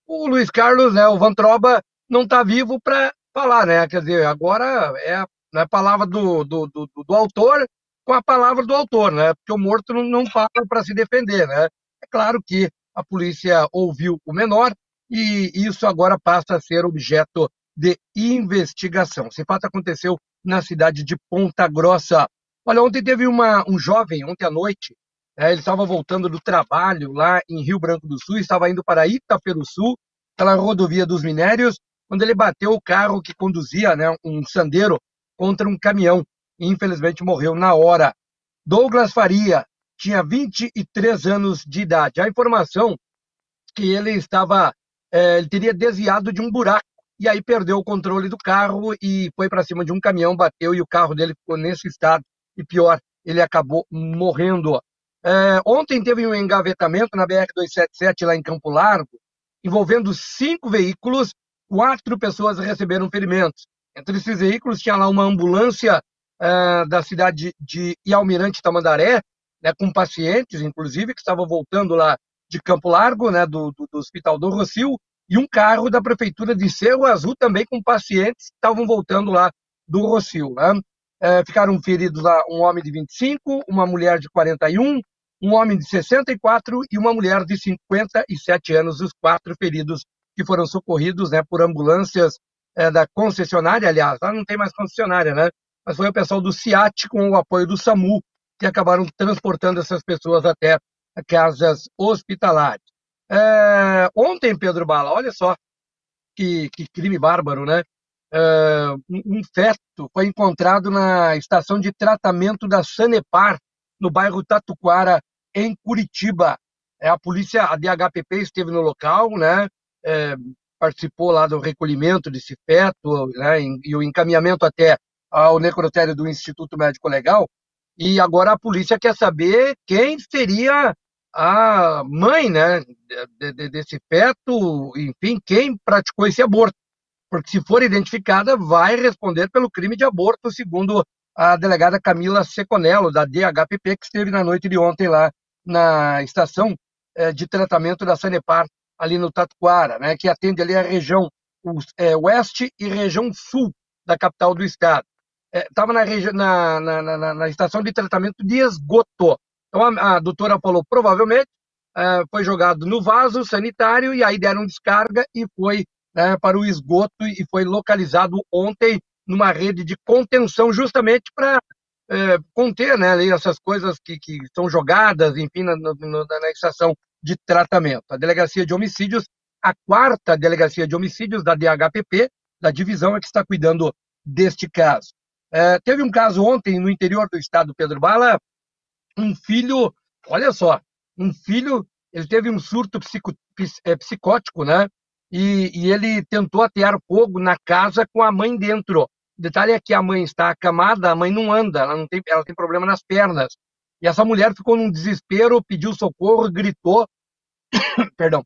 [SPEAKER 4] o Luiz Carlos, né, o Vantroba, não está vivo para falar. Né? Quer dizer, agora é a palavra do autor, com a palavra do autor, né? Porque o morto não fala para se defender, né? É claro que a polícia ouviu o menor e isso agora passa a ser objeto de investigação. Esse fato aconteceu na cidade de Ponta Grossa. Olha, ontem teve um jovem, ontem à noite, ele estava voltando do trabalho lá em Rio Branco do Sul, estava indo para Itaperuçu, pela rodovia dos Minérios, quando ele bateu o carro que conduzia, né, um Sandero, contra um caminhão e infelizmente morreu na hora. Douglas Faria tinha 23 anos de idade. A informação que ele teria desviado de um buraco e aí perdeu o controle do carro e foi para cima de um caminhão, bateu e o carro dele ficou nesse estado e pior, ele acabou morrendo. Ontem teve um engavetamento na BR-277 lá em Campo Largo, envolvendo 5 veículos, 4 pessoas receberam ferimentos. Entre esses veículos tinha lá uma ambulância da cidade de Almirante Tamandaré, né, com pacientes, inclusive, que estavam voltando lá de Campo Largo, né, do Hospital do Rossio, e um carro da Prefeitura de Cerro Azul também com pacientes que estavam voltando lá do Rossio. Né? Ficaram feridos lá um homem de 25, uma mulher de 41, um homem de 64 e uma mulher de 57 anos, os 4 feridos que foram socorridos, né, por ambulâncias da concessionária, aliás, lá não tem mais concessionária, né? Mas foi o pessoal do CIAT com o apoio do SAMU que acabaram transportando essas pessoas até casas hospitalares. Ontem, Pedro Bala, olha só que crime bárbaro, né? Um feto foi encontrado na estação de tratamento da Sanepar, no bairro Tatuquara, em Curitiba. A polícia, a DHPP, esteve no local, né? Participou lá do recolhimento desse feto, né? E o encaminhamento até ao necrotério do Instituto Médico Legal. E agora a polícia quer saber quem seria a mãe, né, desse feto, enfim, quem praticou esse aborto. Porque se for identificada, vai responder pelo crime de aborto, segundo a delegada Camila Seconello, da DHPP, que esteve na noite de ontem lá na estação de tratamento da Sanepar, ali no Tatuquara, né, que atende ali a região oeste e região sul da capital do estado. Estava na estação de tratamento de esgoto. Então a doutora falou, provavelmente foi jogado no vaso sanitário e aí deram descarga e foi para o esgoto e foi localizado ontem numa rede de contenção justamente para conter, né, essas coisas que são jogadas, enfim, na estação de tratamento. A Delegacia de Homicídios, a 4ª Delegacia de Homicídios da DHPP, da divisão, é que está cuidando deste caso. Teve um caso ontem no interior do estado, Pedro Bala, um filho, olha só, ele teve um surto psicótico, né? E ele tentou atear fogo na casa com a mãe dentro. O detalhe é que a mãe está acamada, a mãe não anda, ela tem problema nas pernas. E essa mulher ficou num desespero, pediu socorro, gritou, perdão.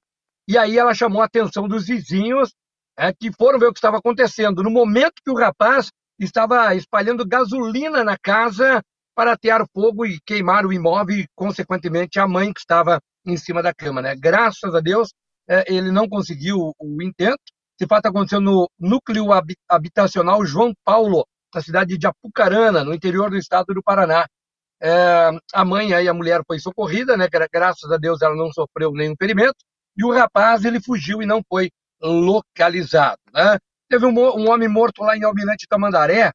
[SPEAKER 4] E aí ela chamou a atenção dos vizinhos, que foram ver o que estava acontecendo. No momento que o rapaz estava espalhando gasolina na casa para atear fogo e queimar o imóvel e, consequentemente, a mãe que estava em cima da cama, né? Graças a Deus, ele não conseguiu o intento. Esse fato aconteceu no núcleo habitacional João Paulo, na cidade de Apucarana, no interior do estado do Paraná. A mãe e a mulher foi socorrida, né? Graças a Deus ela não sofreu nenhum ferimento, e o rapaz ele fugiu e não foi localizado, né? Teve um homem morto lá em Almirante Tamandaré,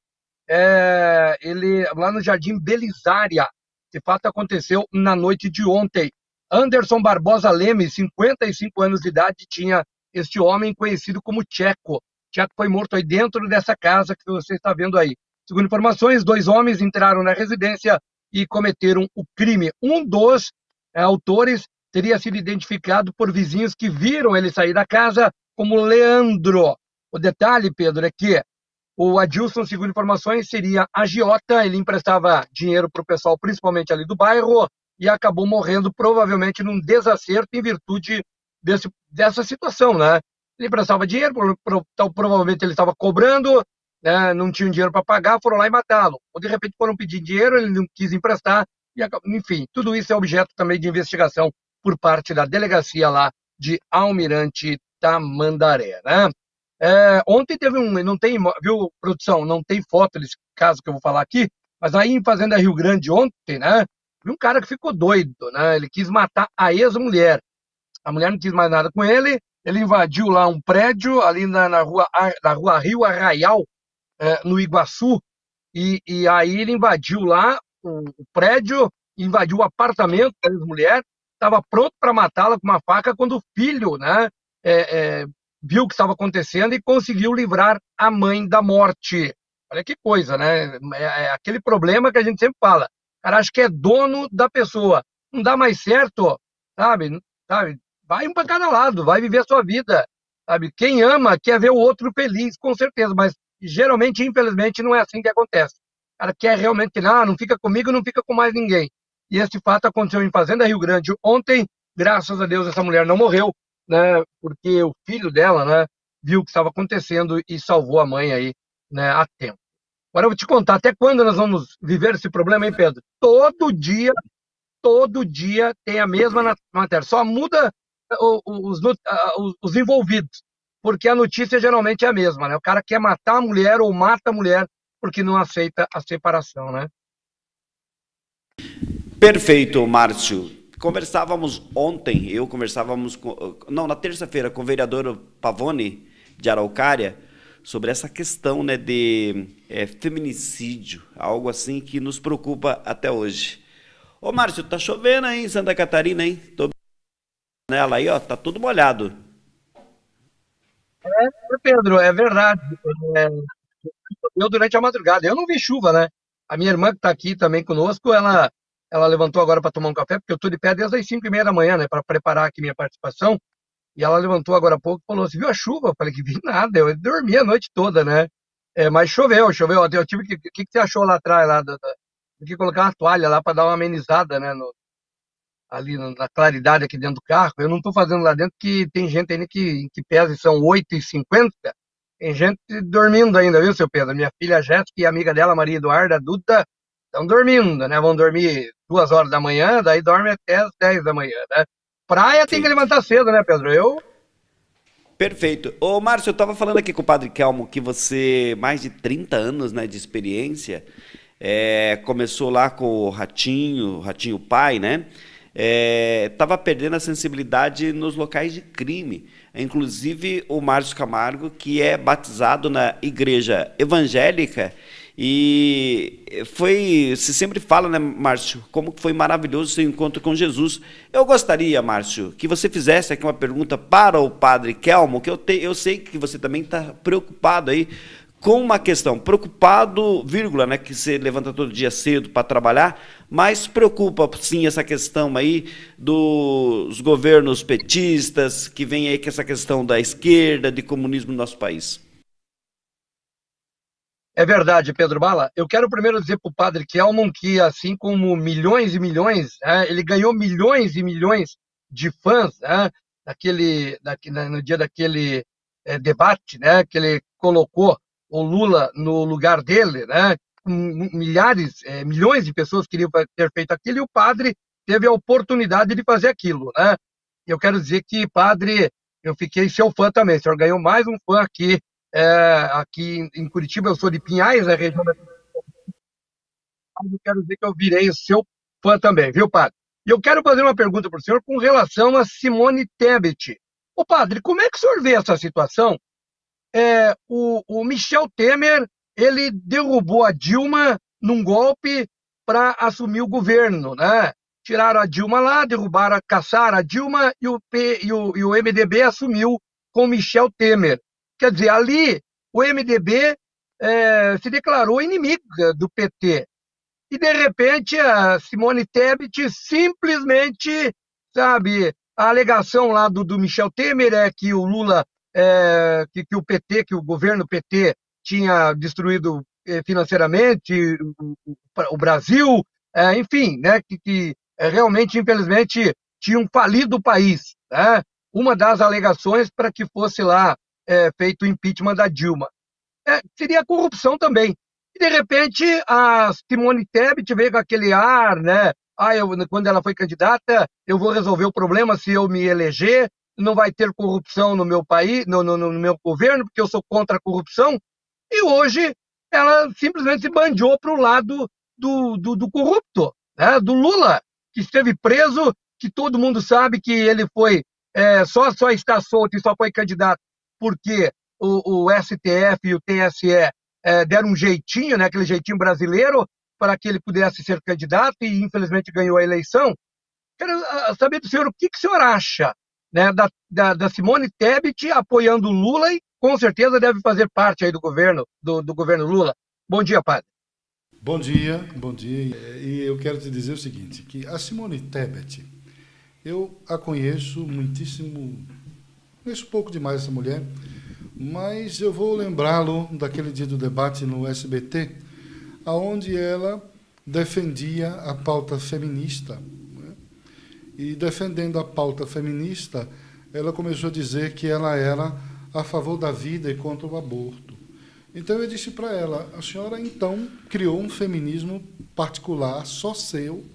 [SPEAKER 4] ele lá no Jardim Belisária. Esse fato aconteceu na noite de ontem. Anderson Barbosa Leme, 55 anos de idade, tinha este homem conhecido como Tcheco. Tcheco foi morto aí dentro dessa casa que você está vendo aí. Segundo informações, 2 homens entraram na residência e cometeram o crime. Um dos autores teria sido identificado por vizinhos que viram ele sair da casa como Leandro. O detalhe, Pedro, é que o Adilson, segundo informações, seria agiota, ele emprestava dinheiro para o pessoal, principalmente ali do bairro, e acabou morrendo provavelmente num desacerto em virtude dessa situação, né? Ele emprestava dinheiro, então provavelmente ele estava cobrando, né? Não tinha dinheiro para pagar, foram lá e matá-lo. Ou de repente foram pedir dinheiro, ele não quis emprestar, e enfim, tudo isso é objeto também de investigação por parte da delegacia lá de Almirante Tamandaré, né? Ontem teve não tem, viu, produção, não tem foto desse caso que eu vou falar aqui, Mas aí em Fazenda Rio Grande ontem, né, vi um cara que ficou doido, né? Ele quis matar a ex-mulher. A mulher não quis mais nada com ele, ele invadiu lá um prédio ali na rua Rio Arraial, no Iguaçu, e aí ele invadiu lá o prédio, invadiu o apartamento da ex-mulher, estava pronto para matá-la com uma faca quando o filho, né, viu o que estava acontecendo e conseguiu livrar a mãe da morte. Olha que coisa, né? É aquele problema que a gente sempre fala. O cara acha que é dono da pessoa. Não dá mais certo, sabe? Sabe? Vai um para cada lado, vai viver a sua vida. Sabe? Quem ama quer ver o outro feliz, com certeza, mas geralmente, infelizmente, não é assim que acontece. O cara quer realmente, não fica comigo, não fica com mais ninguém. E esse fato aconteceu em Fazenda Rio Grande ontem. Graças a Deus essa mulher não morreu, né? Porque o filho dela, né, viu o que estava acontecendo e salvou a mãe aí, né, a tempo. Agora eu vou te contar até quando nós vamos viver esse problema, hein, Pedro? Todo dia tem a mesma matéria, só muda os envolvidos, porque a notícia geralmente é a mesma, né? O cara quer matar a mulher ou mata a mulher porque não aceita a separação, né?
[SPEAKER 1] Perfeito, Márcio. Na terça-feira, com o vereador Pavone, de Araucária, sobre essa questão, né, de feminicídio, algo assim que nos preocupa até hoje. Ô, Márcio, tá chovendo aí em Santa Catarina, hein? Tô nela aí, ó, tá tudo molhado.
[SPEAKER 4] Pedro, é verdade. É, eu durante a madrugada, eu não vi chuva, né? A minha irmã que está aqui também conosco, ela levantou agora para tomar um café, porque eu estou de pé desde as 5h30 da manhã, né, para preparar aqui minha participação. E ela levantou agora há pouco e falou: "Você viu a chuva?" Eu falei que vi nada, eu dormi a noite toda, né? Mas choveu. Eu tive que. O que você achou lá atrás? Tive que colocar uma toalha lá para dar uma amenizada, né? Ali na claridade aqui dentro do carro. Eu não estou fazendo lá dentro, que tem gente ainda que pesa e são 8h50. Tem gente dormindo ainda, viu, seu Pedro? Minha filha Jéssica e a amiga dela, Maria Eduarda, a Duda, estão dormindo, né? Vão dormir 2 horas da manhã, daí dorme até as 10 da manhã, né? Praia tem que
[SPEAKER 1] Perfeito.
[SPEAKER 4] levantar cedo, né, Pedro?
[SPEAKER 1] Perfeito. Ô, Márcio, eu estava falando aqui com o Padre Kelmo que você, mais de 30 anos, né, de experiência, começou lá com o Ratinho Pai, né? Estava perdendo a sensibilidade nos locais de crime. Inclusive o Márcio Camargo, que é batizado na igreja evangélica, e se sempre fala, né, Márcio, como foi maravilhoso o seu encontro com Jesus. Eu gostaria, Márcio, que você fizesse aqui uma pergunta para o Padre Kelmo, que eu sei que você também está preocupado aí com uma questão, preocupado, vírgula, né, que você levanta todo dia cedo para trabalhar, mas preocupa sim essa questão aí dos governos petistas, que vem aí com essa questão da esquerda, de comunismo no nosso país.
[SPEAKER 4] É verdade, Pedro Bala. Eu quero primeiro dizer para o Padre Kelmon que, assim como milhões e milhões, ele ganhou milhões e milhões de fãs, né, no dia daquele debate, né, que ele colocou o Lula no lugar dele, né, milhares, milhões de pessoas queriam ter feito aquilo, e o padre teve a oportunidade de fazer aquilo, né? Eu quero dizer que, padre, eu fiquei seu fã também. O senhor ganhou mais um fã aqui. Aqui em Curitiba, eu sou de Pinhais, a região da. Eu quero dizer que eu virei o seu fã também, viu, padre? E eu quero fazer uma pergunta para o senhor com relação a Simone Tebet. Ô, padre, como é que o senhor vê essa situação? O Michel Temer, ele derrubou a Dilma num golpe para assumir o governo, né? Tiraram a Dilma lá, caçaram a Dilma, e o MDB assumiu com o Michel Temer. Quer dizer, ali o MDB se declarou inimiga do PT. E, de repente, a Simone Tebet simplesmente, sabe, a alegação lá do Michel Temer é que o Lula, que o PT, que o governo PT tinha destruído financeiramente o Brasil, enfim, né, que realmente, infelizmente, tinham falido o país, né? Uma das alegações para que fosse lá feito o impeachment da Dilma. Seria a corrupção também. E, de repente, a Simone Tebet veio com aquele ar, né? Quando ela foi candidata, eu vou resolver o problema se eu me eleger, não vai ter corrupção no meu país, no meu governo, porque eu sou contra a corrupção. E hoje ela simplesmente se bandiou para o lado do corrupto, né, do Lula, que esteve preso, que todo mundo sabe que ele foi só está solto e só foi candidato porque o STF e o TSE deram um jeitinho, né, aquele jeitinho brasileiro, para que ele pudesse ser candidato e infelizmente ganhou a eleição. Quero saber do senhor o que o senhor acha, né, da Simone Tebet apoiando o Lula, e com certeza deve fazer parte aí do governo Lula. Bom dia, padre.
[SPEAKER 2] Bom dia, bom dia. E eu quero te dizer o seguinte, que a Simone Tebet, eu a conheço muitíssimo, conheço pouco demais essa mulher, mas eu vou lembrá-lo daquele dia do debate no SBT, onde ela defendia a pauta feminista, né? E defendendo a pauta feminista, ela começou a dizer que ela era a favor da vida e contra o aborto. Então eu disse para ela, a senhora então criou um feminismo particular, só seu,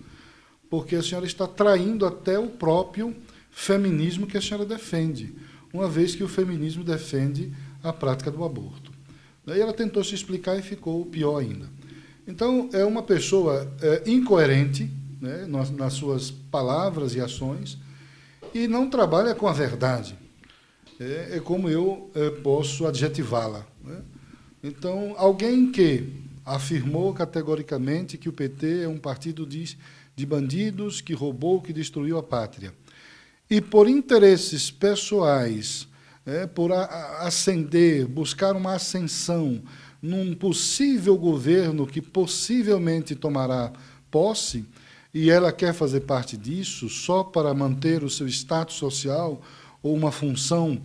[SPEAKER 2] porque a senhora está traindo até o próprio feminismo que a senhora defende, uma vez que o feminismo defende a prática do aborto. Daí ela tentou se explicar e ficou pior ainda. Então, é uma pessoa incoerente, né, nas suas palavras e ações, e não trabalha com a verdade. É como eu posso adjetivá-la, né? Então, alguém que afirmou categoricamente que o PT é um partido de bandidos, que roubou, que destruiu a pátria, e por interesses pessoais, por ascender, buscar uma ascensão num possível governo que possivelmente tomará posse, e ela quer fazer parte disso só para manter o seu status social ou uma função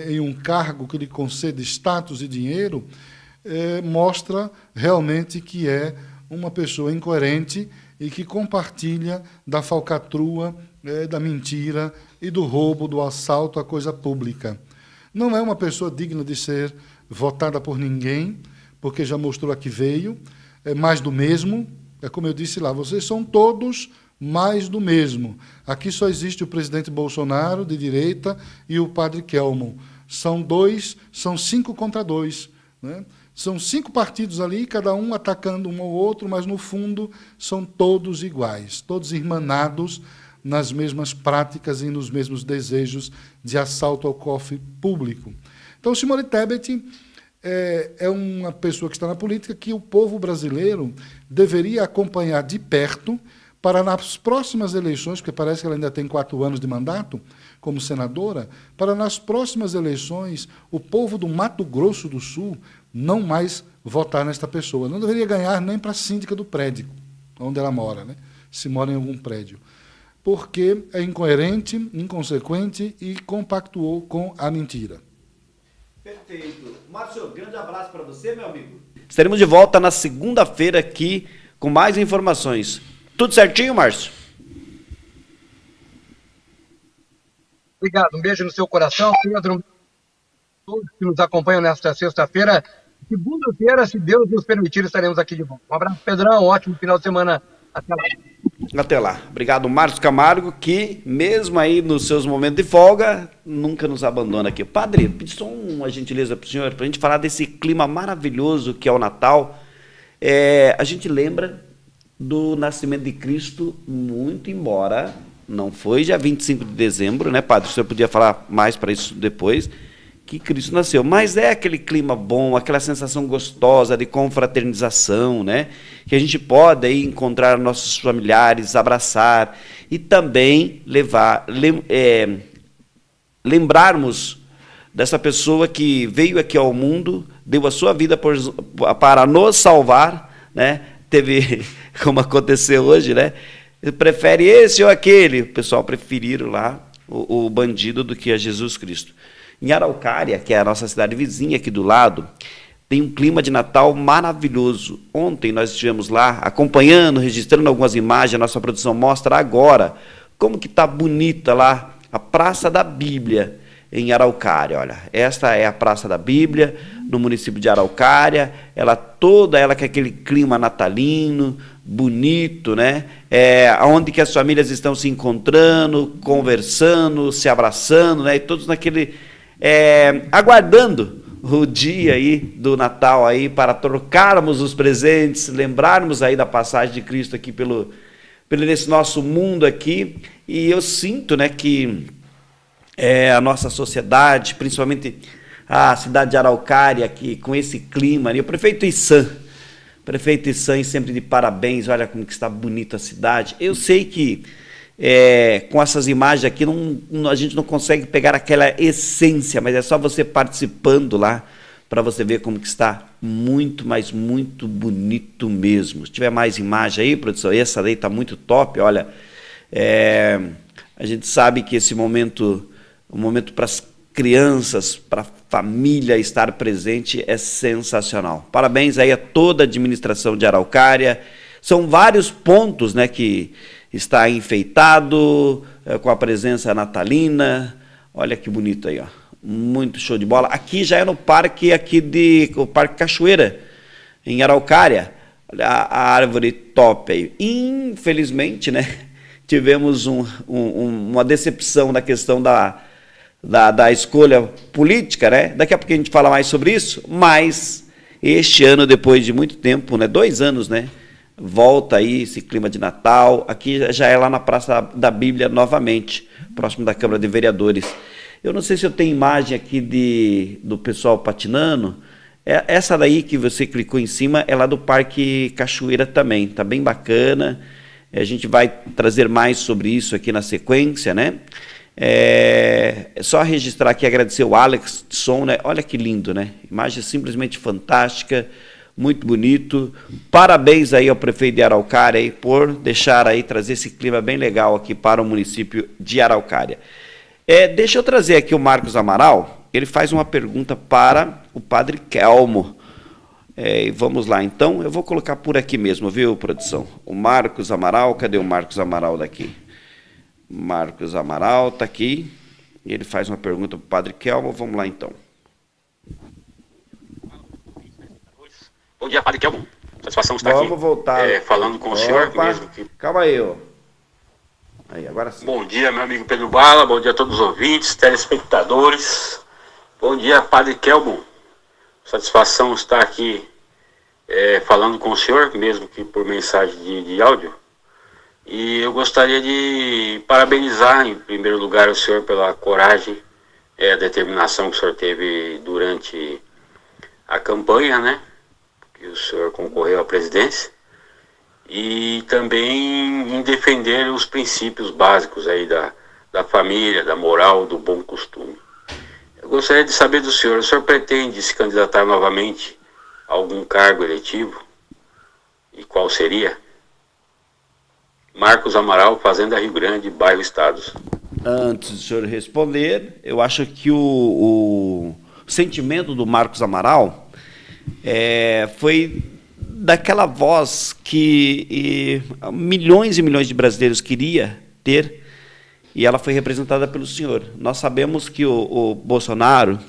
[SPEAKER 2] em um cargo que lhe concede status e dinheiro, mostra realmente que é uma pessoa incoerente e que compartilha da falcatrua, da mentira e do roubo, do assalto à coisa pública. Não é uma pessoa digna de ser votada por ninguém, porque já mostrou a que veio, é mais do mesmo, é como eu disse lá, vocês são todos mais do mesmo. Aqui só existe o presidente Bolsonaro, de direita, e o padre Kelmon. São 5 contra 2, né? São 5 partidos ali, cada um atacando um ao outro, mas, no fundo, são todos iguais, todos irmanados nas mesmas práticas e nos mesmos desejos de assalto ao cofre público. Então, Simone Tebet é uma pessoa que está na política que o povo brasileiro deveria acompanhar de perto para, nas próximas eleições, porque parece que ela ainda tem 4 anos de mandato como senadora, para, nas próximas eleições, o povo do Mato Grosso do Sul não mais votar nesta pessoa. Não deveria ganhar nem para a síndica do prédio onde ela mora, né? Se mora em algum prédio. Porque é incoerente, inconsequente e compactuou com a mentira.
[SPEAKER 1] Perfeito. Márcio, grande abraço para você, meu amigo. Estaremos de volta na segunda-feira aqui com mais informações. Tudo certinho, Márcio?
[SPEAKER 4] Obrigado. Um beijo no seu coração, Pedro. Todos que nos acompanham nesta sexta-feira. Segunda-feira, se Deus nos permitir, estaremos aqui de volta. Um abraço, Pedrão. Um ótimo final de semana. Até lá.
[SPEAKER 1] Até lá. Obrigado, Márcio Camargo, que mesmo aí nos seus momentos de folga, nunca nos abandona aqui. Padre, pedi só uma gentileza para o senhor, para a gente falar desse clima maravilhoso que é o Natal. A gente lembra do nascimento de Cristo, muito embora não foi dia 25 de dezembro, né, padre? O senhor podia falar mais para isso depois, que Cristo nasceu. Mas é aquele clima bom, aquela sensação gostosa de confraternização, né? Que a gente pode aí encontrar nossos familiares, abraçar e também lembrarmos dessa pessoa que veio aqui ao mundo, deu a sua vida para nos salvar, né? Teve, como aconteceu hoje, né? Prefere esse ou aquele. O pessoal preferiram lá o bandido do que a Jesus Cristo. Em Araucária, que é a nossa cidade vizinha aqui do lado, tem um clima de Natal maravilhoso. Ontem nós estivemos lá acompanhando, registrando algumas imagens, a nossa produção mostra agora como que está bonita lá a Praça da Bíblia em Araucária. Olha, esta é a Praça da Bíblia, no município de Araucária, toda ela com aquele clima natalino, bonito, né? Onde que as famílias estão se encontrando, conversando, se abraçando, né? E todos naquele... aguardando o dia aí do Natal aí para trocarmos os presentes, lembrarmos aí da passagem de Cristo aqui pelo nesse nosso mundo aqui. E eu sinto, né, que a nossa sociedade, principalmente a cidade de Araucária, aqui com esse clima ali, o prefeito Issan sempre de parabéns, olha como que está bonita a cidade. Eu sei que com essas imagens aqui a gente não consegue pegar aquela essência, mas é só você participando lá para você ver como que está muito, mas muito bonito mesmo. Se tiver mais imagem aí, produção, essa daí está muito top, olha, a gente sabe que esse momento, o momento para as crianças, para a família estar presente é sensacional. Parabéns aí a toda a administração de Araucária. São vários pontos, né, que está enfeitado, com a presença natalina. Olha que bonito aí, ó. Muito show de bola. Aqui já é no parque, o Parque Cachoeira, em Araucária. Olha a árvore top aí. Infelizmente, né, tivemos uma decepção na questão da escolha política, né? Daqui a pouco a gente fala mais sobre isso, mas este ano, depois de muito tempo, né, 2 anos, né, volta aí esse clima de Natal. Aqui já é lá na Praça da Bíblia novamente, próximo da Câmara de Vereadores. Eu não sei se eu tenho imagem aqui do pessoal patinando. Essa daí que você clicou em cima é lá do Parque Cachoeira também, tá bem bacana. A gente vai trazer mais sobre isso aqui na sequência, né? É só registrar aqui e agradecer o Alex de som, né? Olha que lindo, né? Imagem simplesmente fantástica, muito bonito. Parabéns aí ao prefeito de Araucária aí por deixar aí, trazer esse clima bem legal aqui para o município de Araucária. Deixa eu trazer aqui o Marcos Amaral, ele faz uma pergunta para o Padre Kelmo. E vamos lá, então, eu vou colocar por aqui mesmo, viu, produção? O Marcos Amaral, cadê o Marcos Amaral daqui? Marcos Amaral está aqui, e ele faz uma pergunta para o Padre Kelmo. Vamos lá, então.
[SPEAKER 5] Bom dia, Padre Kelmo. Satisfação estar aqui.
[SPEAKER 1] Vamos voltar.
[SPEAKER 5] Falando com o senhor mesmo.
[SPEAKER 1] Calma aí, ó. Aí, agora sim.
[SPEAKER 5] Bom dia, meu amigo Pedro Bala. Bom dia a todos os ouvintes, telespectadores. Bom dia, Padre Kelmo. Satisfação estar aqui falando com o senhor, mesmo que por mensagem de áudio. E eu gostaria de parabenizar, em primeiro lugar, o senhor pela coragem e a determinação que o senhor teve durante a campanha, né? Que o senhor concorreu à presidência. E também em defender os princípios básicos aí da família, da moral, do bom costume. Eu gostaria de saber do senhor, o senhor pretende se candidatar novamente a algum cargo eletivo? E qual seria? Marcos Amaral, Fazenda Rio Grande, bairro Estados.
[SPEAKER 1] Antes do senhor responder, eu acho que o sentimento do Marcos Amaral foi daquela voz que milhões e milhões de brasileiros queria ter, e ela foi representada pelo senhor. Nós sabemos que o Bolsonaro,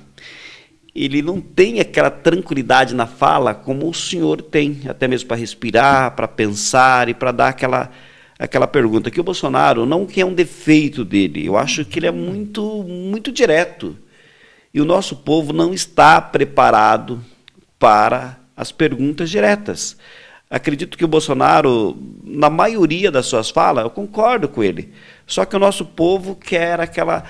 [SPEAKER 1] ele não tem aquela tranquilidade na fala como o senhor tem, até mesmo para respirar, para pensar e para dar aquela pergunta. Que o Bolsonaro, não que é um defeito dele, eu acho que ele é muito, muito direto. E o nosso povo não está preparado para as perguntas diretas. Acredito que o Bolsonaro, na maioria das suas falas, eu concordo com ele. Só que o nosso povo quer aquela,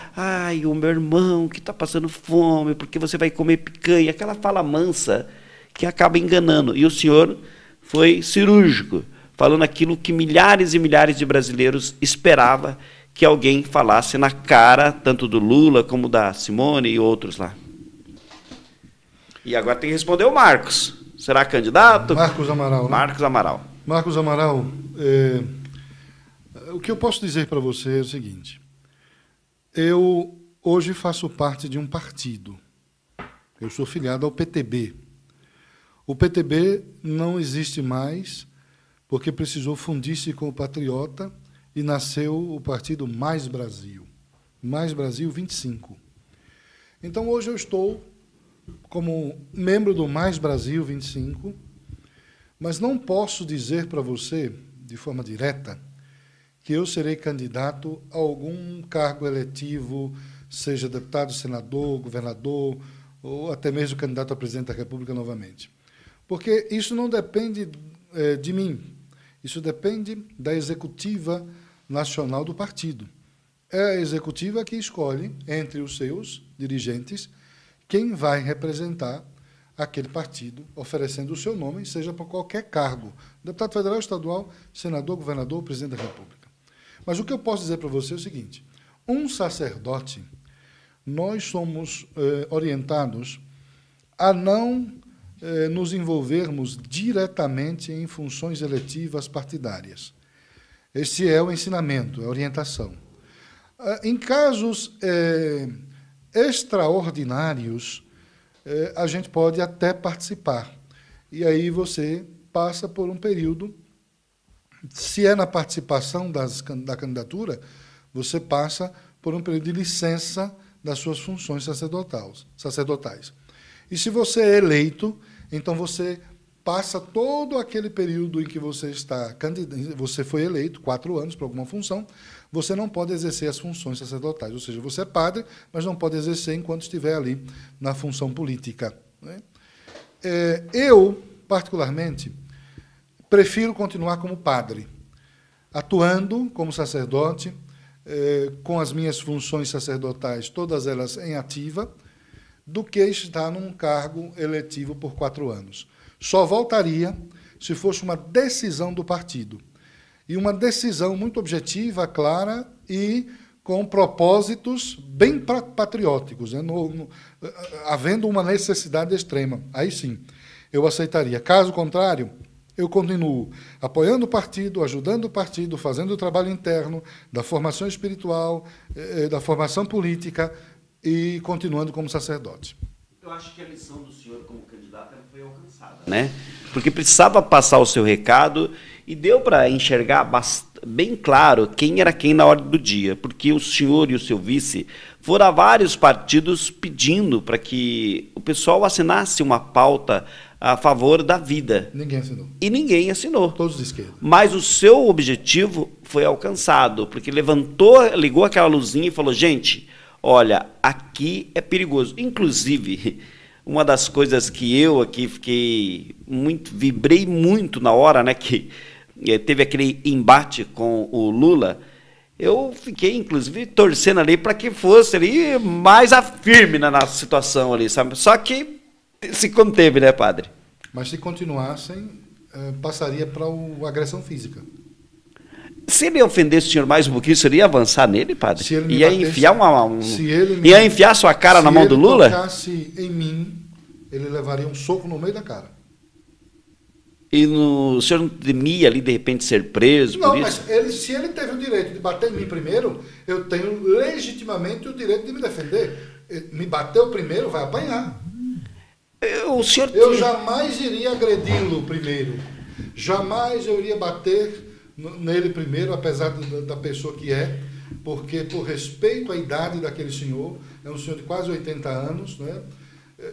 [SPEAKER 1] o meu irmão que está passando fome, porque você vai comer picanha, aquela fala mansa que acaba enganando. E o senhor foi cirúrgico, falando aquilo que milhares e milhares de brasileiros esperavam que alguém falasse na cara, tanto do Lula como da Simone e outros lá. E agora tem que responder o Marcos. Será candidato?
[SPEAKER 2] Marcos Amaral. Né?
[SPEAKER 1] Marcos Amaral.
[SPEAKER 2] Marcos Amaral, o que eu posso dizer para você é o seguinte. Eu hoje faço parte de um partido. Eu sou filiado ao PTB. O PTB não existe mais porque precisou fundir-se com o Patriota e nasceu o partido Mais Brasil. Mais Brasil 25. Então, hoje eu estou como membro do Mais Brasil 25, mas não posso dizer para você, de forma direta, que eu serei candidato a algum cargo eletivo, seja deputado, senador, governador ou até mesmo candidato a presidente da República novamente. Porque isso não depende de mim, isso depende da executiva nacional do partido. É a executiva que escolhe, entre os seus dirigentes, quem vai representar aquele partido, oferecendo o seu nome, seja para qualquer cargo, deputado federal, estadual, senador, governador, presidente da República. Mas o que eu posso dizer para você é o seguinte: um sacerdote, nós somos orientados a não nos envolvermos diretamente em funções eletivas partidárias. Esse é o ensinamento, é a orientação. Em casos extraordinários, a gente pode até participar. E aí você passa por um período, se é na participação da candidatura, você passa por um período de licença das suas funções sacerdotais. E se você é eleito, então você passa todo aquele período em que você você foi eleito, 4 anos para alguma função, você não pode exercer as funções sacerdotais. Ou seja, você é padre, mas não pode exercer enquanto estiver ali na função política, né? Eu, particularmente, prefiro continuar como padre, atuando como sacerdote, com as minhas funções sacerdotais, todas elas em ativa, do que estar num cargo eletivo por 4 anos. Só voltaria se fosse uma decisão do partido. E uma decisão muito objetiva, clara e com propósitos bem patrióticos, né? Havendo uma necessidade extrema. Aí sim, eu aceitaria. Caso contrário, eu continuo apoiando o partido, ajudando o partido, fazendo o trabalho interno, da formação espiritual, da formação política e continuando como sacerdote.
[SPEAKER 1] Eu acho que a lição do senhor como candidato foi alcançada, né? Porque precisava passar o seu recado e deu para enxergar bem claro quem era quem na ordem do dia, porque o senhor e o seu vice foram a vários partidos pedindo para que o pessoal assinasse uma pauta a favor da vida.
[SPEAKER 2] Ninguém assinou.
[SPEAKER 1] E ninguém assinou.
[SPEAKER 2] Todos de esquerda.
[SPEAKER 1] Mas o seu objetivo foi alcançado, porque ligou aquela luzinha e falou: gente, olha, aqui é perigoso. Inclusive, uma das coisas que eu aqui vibrei muito na hora, né, que teve aquele embate com o Lula, eu fiquei, inclusive, torcendo ali para que fosse ali mais firme na situação ali, sabe? Só que se conteve, né, padre?
[SPEAKER 2] Mas se continuassem, passaria para a agressão física.
[SPEAKER 1] Se ele ofendesse o senhor mais um pouquinho, você ia avançar nele, padre?
[SPEAKER 2] Se ele
[SPEAKER 1] ia enfiar ia enfiar sua cara na mão do Lula?
[SPEAKER 2] Se ele tocasse em mim, ele levaria um soco no meio da cara.
[SPEAKER 1] E o senhor não temia ali, de repente, ser preso por isso?
[SPEAKER 2] Não, mas se ele teve o direito de bater em mim primeiro, eu tenho legitimamente o direito de me defender. Me bateu primeiro, vai apanhar. Eu jamais iria agredi-lo primeiro. Jamais eu iria bater nele primeiro, apesar da pessoa que é, porque por respeito à idade daquele senhor, é um senhor de quase 80 anos, né?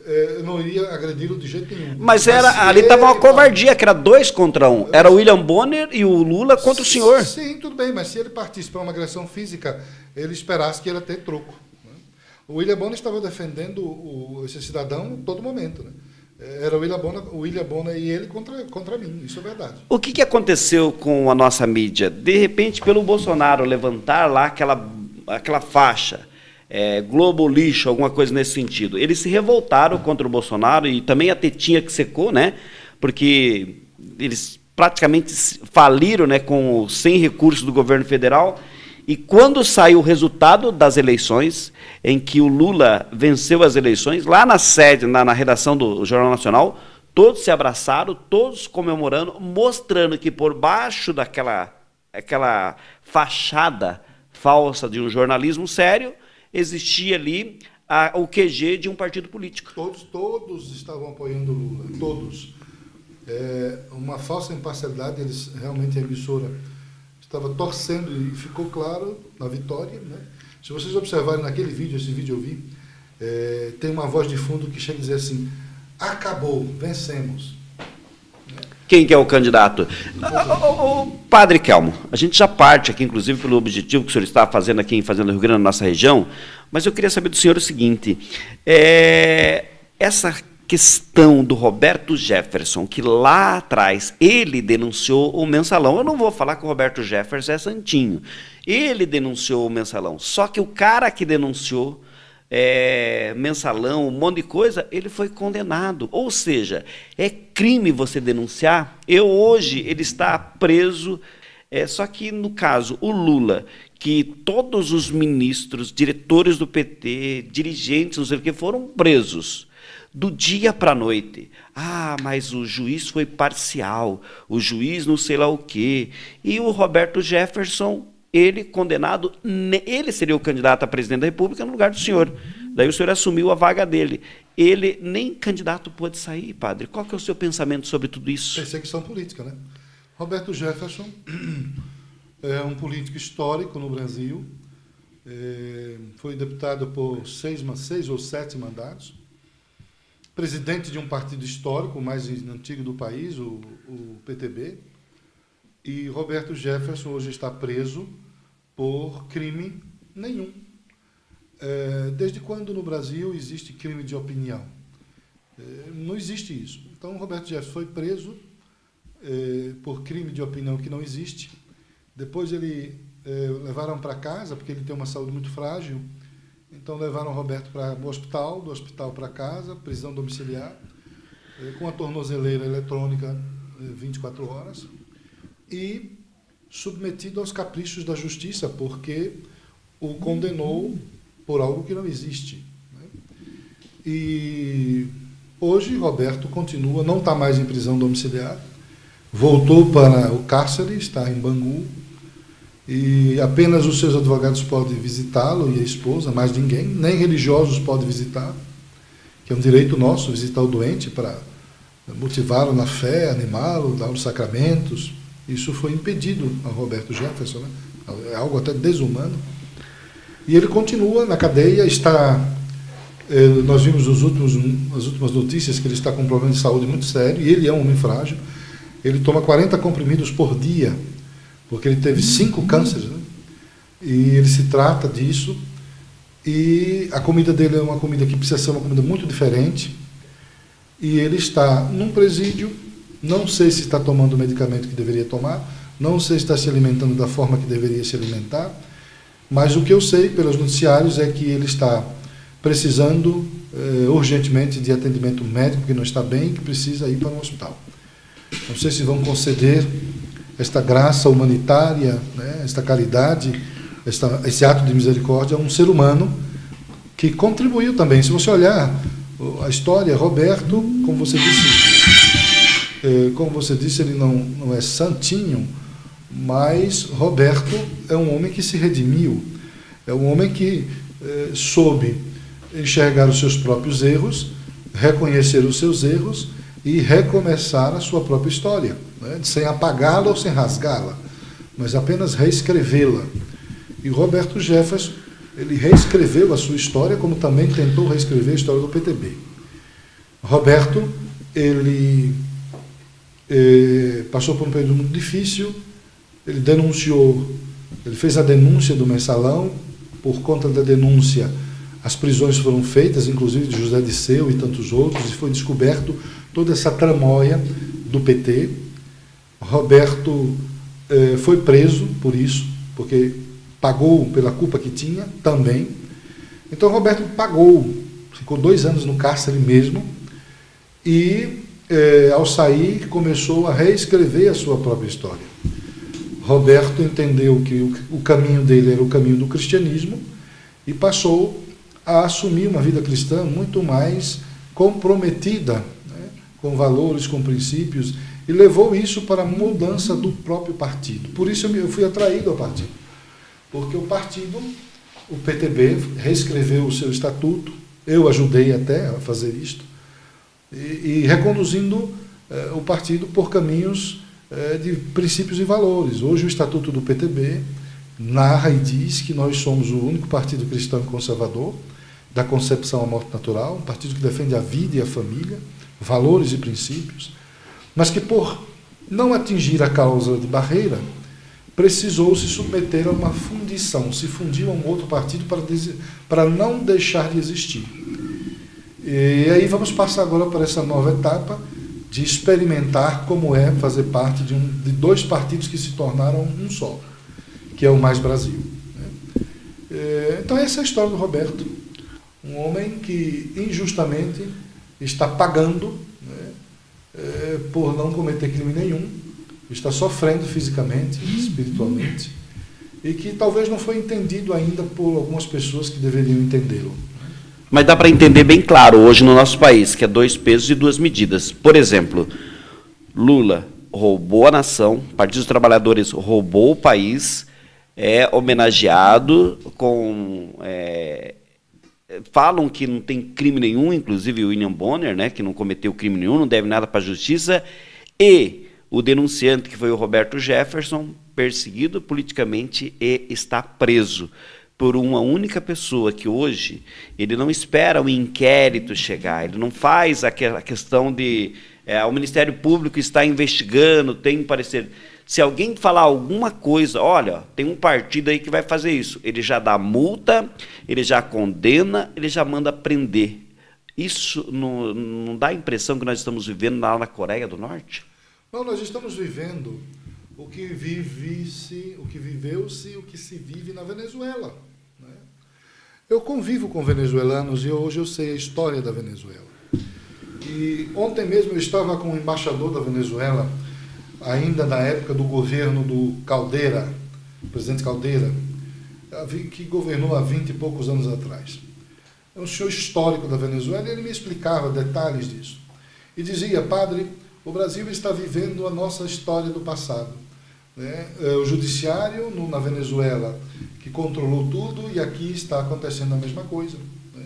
[SPEAKER 2] Eu não iria agredi-lo de jeito nenhum.
[SPEAKER 1] Mas ali estava uma covardia, que era 2 contra 1. Era o William Bonner e o Lula contra o senhor.
[SPEAKER 2] Sim, tudo bem, mas se ele partisse para uma agressão física, ele esperasse que ele ia ter troco. O William Bonner estava defendendo esse cidadão a todo momento, né? Era o William Bonner e ele contra mim, isso é verdade.
[SPEAKER 1] O que aconteceu com a nossa mídia? De repente, pelo Bolsonaro levantar lá aquela faixa, Globo lixo, alguma coisa nesse sentido, eles se revoltaram contra o Bolsonaro e também a tetinha que secou, né? Porque eles praticamente faliram, né, sem recursos do governo federal. E quando saiu o resultado das eleições, em que o Lula venceu as eleições, lá na sede, na redação do Jornal Nacional, todos se abraçaram, todos comemorando, mostrando que por baixo aquela fachada falsa de um jornalismo sério, existia ali o QG de um partido político.
[SPEAKER 2] Todos estavam apoiando o Lula, todos. Uma falsa imparcialidade, eles realmente, a emissora estava torcendo e ficou claro na vitória, né? Se vocês observarem naquele vídeo, esse vídeo eu vi, tem uma voz de fundo que chega a dizer assim: acabou, vencemos.
[SPEAKER 1] Quem que é o candidato? O padre Kelmo, a gente já parte aqui, inclusive, pelo objetivo que o senhor está fazendo aqui em Fazenda Rio Grande, na nossa região, mas eu queria saber do senhor o seguinte: essa questão do Roberto Jefferson, que lá atrás ele denunciou o Mensalão. Eu não vou falar que o Roberto Jefferson é santinho. Ele denunciou o Mensalão. Só que o cara que denunciou Mensalão, um monte de coisa, ele foi condenado. Ou seja, é crime você denunciar. Hoje ele está preso. Só que, no caso, o Lula, que todos os ministros, diretores do PT, dirigentes, não sei o que, foram presos do dia para a noite. Ah, mas o juiz foi parcial, o juiz não sei lá o quê. E o Roberto Jefferson, ele condenado, ele seria o candidato a presidente da República no lugar do senhor. Daí o senhor assumiu a vaga dele. Ele nem candidato pôde sair, padre. Qual que é o seu pensamento sobre tudo isso?
[SPEAKER 2] Perseguição política, né? Roberto Jefferson é um político histórico no Brasil. Foi deputado por 6 ou 7 mandatos. Presidente de um partido histórico, o mais antigo do país, o PTB. E Roberto Jefferson hoje está preso por crime nenhum. Desde quando no Brasil existe crime de opinião? Não existe isso. Então, Roberto Jefferson foi preso por crime de opinião que não existe. Depois levaram para casa, porque ele tem uma saúde muito frágil. Então levaram o Roberto para o hospital, do hospital para casa, prisão domiciliar, com a tornozeleira eletrônica 24 horas, e submetido aos caprichos da justiça, porque o condenou por algo que não existe. E hoje Roberto continua, não está mais em prisão domiciliar, voltou para o cárcere, está em Bangu, e apenas os seus advogados podem visitá-lo e a esposa, mais ninguém, nem religiosos podem visitar, que é um direito nosso visitar o doente para motivá-lo na fé, animá-lo, dar os sacramentos. Isso foi impedido a Roberto Jefferson, né? É algo até desumano. E ele continua na cadeia, nós vimos as últimas notícias que ele está com um problema de saúde muito sério, e ele é um homem frágil. Ele toma 40 comprimidos por dia, porque ele teve 5 cânceres, né? E ele se trata disso, e a comida dele é uma comida que precisa ser uma comida muito diferente, e ele está num presídio, não sei se está tomando o medicamento que deveria tomar, não sei se está se alimentando da forma que deveria se alimentar, mas o que eu sei pelos noticiários é que ele está precisando urgentemente de atendimento médico, que não está bem, que precisa ir para um hospital. Não sei se vão conceder esta graça humanitária, né, esta caridade, esse ato de misericórdia a um ser humano que contribuiu também. Se você olhar a história, Roberto, como você disse, ele não é santinho, mas Roberto é um homem que se redimiu, é um homem que soube enxergar os seus próprios erros, reconhecer os seus erros e recomeçar a sua própria história, né? Sem apagá-la ou sem rasgá-la, mas apenas reescrevê-la. E Roberto Jefferson, ele reescreveu a sua história, como também tentou reescrever a história do PTB. Roberto, ele passou por um período muito difícil, ele fez a denúncia do Mensalão, por conta da denúncia, as prisões foram feitas, inclusive de José Disseu e tantos outros, e foi descoberto toda essa tramóia do PT. Roberto foi preso por isso, porque pagou pela culpa que tinha também. Então Roberto pagou, ficou 2 anos no cárcere mesmo, e ao sair começou a reescrever a sua própria história. Roberto entendeu que o caminho dele era o caminho do cristianismo e passou a assumir uma vida cristã muito mais comprometida, né, com valores, com princípios, e levou isso para a mudança do próprio partido. Por isso eu fui atraído ao partido, porque o partido, o PTB, reescreveu o seu estatuto, eu ajudei até a fazer isto, e reconduzindo o partido por caminhos de princípios e valores. Hoje o estatuto do PTB narra e diz que nós somos o único partido cristão e conservador, da concepção à morte natural, um partido que defende a vida e a família, valores e princípios, mas que por não atingir a causa de barreira, precisou se submeter a uma fundição, se fundiu a um outro partido para não deixar de existir. E aí vamos passar agora para essa nova etapa de experimentar como é fazer parte de dois partidos que se tornaram um só, que é o Mais Brasil. Então essa é a história do Roberto, um homem que injustamente está pagando, né, por não cometer crime nenhum, está sofrendo fisicamente, espiritualmente, e que talvez não foi entendido ainda por algumas pessoas que deveriam entendê-lo.
[SPEAKER 1] Mas dá para entender bem claro hoje no nosso país, que é 2 pesos e 2 medidas. Por exemplo, Lula roubou a nação, o Partido dos Trabalhadores roubou o país, é homenageado com... falam que não tem crime nenhum, inclusive o William Bonner, né, que não cometeu crime nenhum, não deve nada para a justiça, e o denunciante, que foi o Roberto Jefferson, perseguido politicamente e está preso por uma única pessoa, que hoje ele não espera o inquérito chegar, ele não faz a questão de o Ministério Público está investigando, tem parecer. Se alguém falar alguma coisa, olha, tem um partido aí que vai fazer isso, ele já dá multa, ele já condena, ele já manda prender. Isso não dá a impressão que nós estamos vivendo lá na Coreia do Norte?
[SPEAKER 2] Não, nós estamos vivendo o que viveu-se, o que se vive na Venezuela. Né? Eu convivo com venezuelanos e hoje eu sei a história da Venezuela. E ontem mesmo eu estava com o embaixador da Venezuela, ainda na época do governo do Caldeira, presidente Caldeira, que governou há 20 e poucos anos atrás. É um senhor histórico da Venezuela e ele me explicava detalhes disso. E dizia: padre, o Brasil está vivendo a nossa história do passado. Né? O judiciário na Venezuela que controlou tudo e aqui está acontecendo a mesma coisa. Né?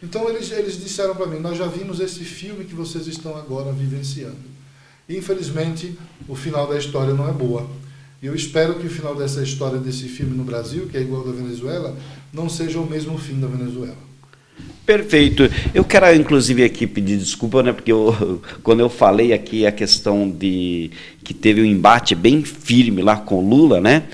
[SPEAKER 2] Então eles disseram para mim: nós já vimos esse filme que vocês estão agora vivenciando. E, infelizmente, o final da história não é boa. E eu espero que o final dessa história, desse filme no Brasil, que é igual ao da Venezuela, não seja o mesmo fim da Venezuela.
[SPEAKER 1] Perfeito. Eu quero, inclusive, aqui pedir desculpa, né, porque quando eu falei aqui a questão de que teve um embate bem firme lá com Lula, né,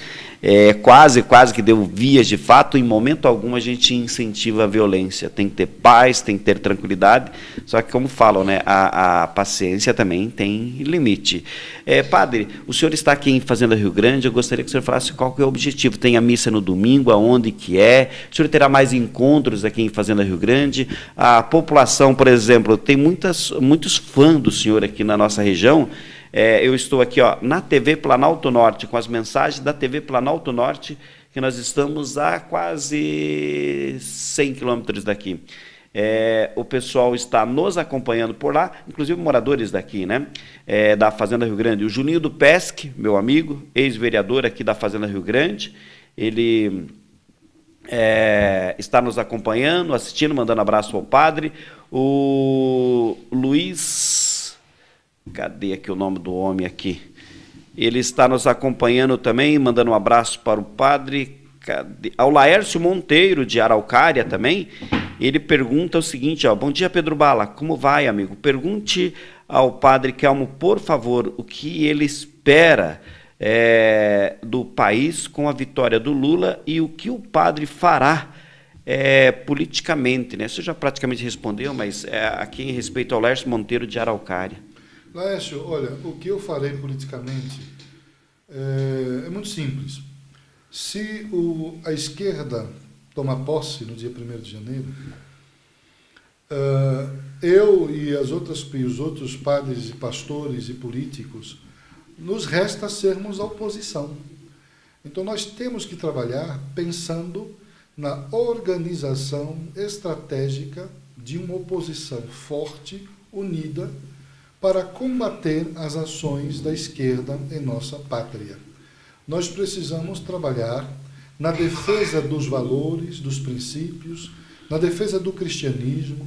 [SPEAKER 1] quase que deu vias de fato, em momento algum a gente incentiva a violência. Tem que ter paz, tem que ter tranquilidade, só que, como falam, né, a paciência também tem limite. Padre, o senhor está aqui em Fazenda Rio Grande, eu gostaria que o senhor falasse qual que é o objetivo. Tem a missa no domingo, aonde que é? O senhor terá mais encontros aqui em Fazenda Rio Grande? A população, por exemplo, tem muitos fãs do senhor aqui na nossa região. Eu estou aqui, ó, na TV Planalto Norte, com as mensagens da TV Planalto Norte, que nós estamos a quase 100 quilômetros daqui. O pessoal está nos acompanhando por lá, inclusive moradores daqui, né, da Fazenda Rio Grande. O Juninho do Pesque, meu amigo, ex-vereador aqui da Fazenda Rio Grande, ele está nos acompanhando, assistindo, mandando abraço ao padre. O Luiz... Cadê aqui o nome do homem aqui? Ele está nos acompanhando também, mandando um abraço para o padre. Cadê? Ao Laércio Monteiro, de Araucária também. Ele pergunta o seguinte, ó: bom dia, Pedro Bala, como vai, amigo? Pergunte ao padre Kelmo, por favor, o que ele espera do país com a vitória do Lula e o que o padre fará politicamente, né? Você já praticamente respondeu, mas aqui em respeito ao Laércio Monteiro, de Araucária.
[SPEAKER 2] Laércio, olha, o que eu farei politicamente é muito simples. Se a esquerda tomar posse no dia 1º de janeiro, eu e os outros padres e pastores e políticos, nos resta sermos a oposição. Então nós temos que trabalhar pensando na organização estratégica de uma oposição forte, unida, para combater as ações da esquerda em nossa pátria. Nós precisamos trabalhar na defesa dos valores, dos princípios, na defesa do cristianismo,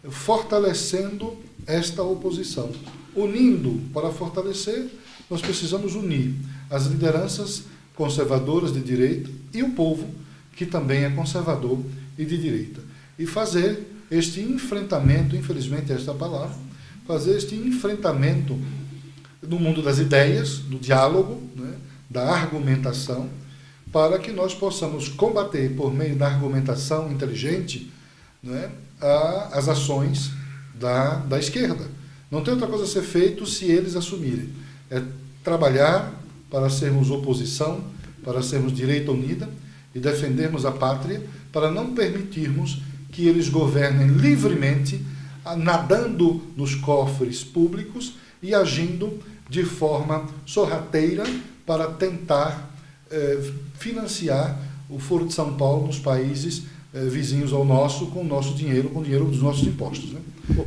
[SPEAKER 2] fortalecendo esta oposição. Unindo, para fortalecer, nós precisamos unir as lideranças conservadoras de direita e o povo, que também é conservador e de direita. E fazer este enfrentamento, infelizmente esta palavra, fazer este enfrentamento no mundo das ideias, do diálogo, né, da argumentação, para que nós possamos combater, por meio da argumentação inteligente, né, as ações da esquerda. Não tem outra coisa a ser feito se eles assumirem. É trabalhar para sermos oposição, para sermos direita unida e defendermos a pátria, para não permitirmos que eles governem livremente, nadando nos cofres públicos e agindo de forma sorrateira para tentar financiar o Foro de São Paulo nos países vizinhos ao nosso, com o nosso dinheiro, com o dinheiro dos nossos impostos, né?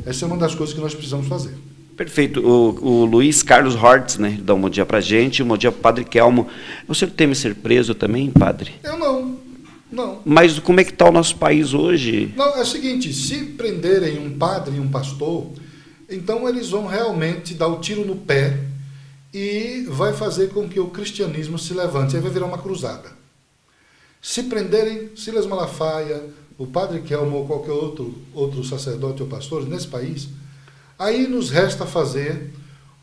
[SPEAKER 2] Essa é uma das coisas que nós precisamos fazer.
[SPEAKER 1] Perfeito. O Luiz Carlos Hortz, né, dá um bom dia para a gente, um bom dia para o Padre Kelmo. O senhor teme ser preso também, padre?
[SPEAKER 2] Eu não.
[SPEAKER 1] Mas como é que está o nosso país hoje?
[SPEAKER 2] Não, é o seguinte, se prenderem um padre e um pastor, então eles vão realmente dar o tiro no pé e vai fazer com que o cristianismo se levante, aí vai virar uma cruzada. Se prenderem Silas Malafaia, o Padre Kelmo ou qualquer outro sacerdote ou pastor nesse país, aí nos resta fazer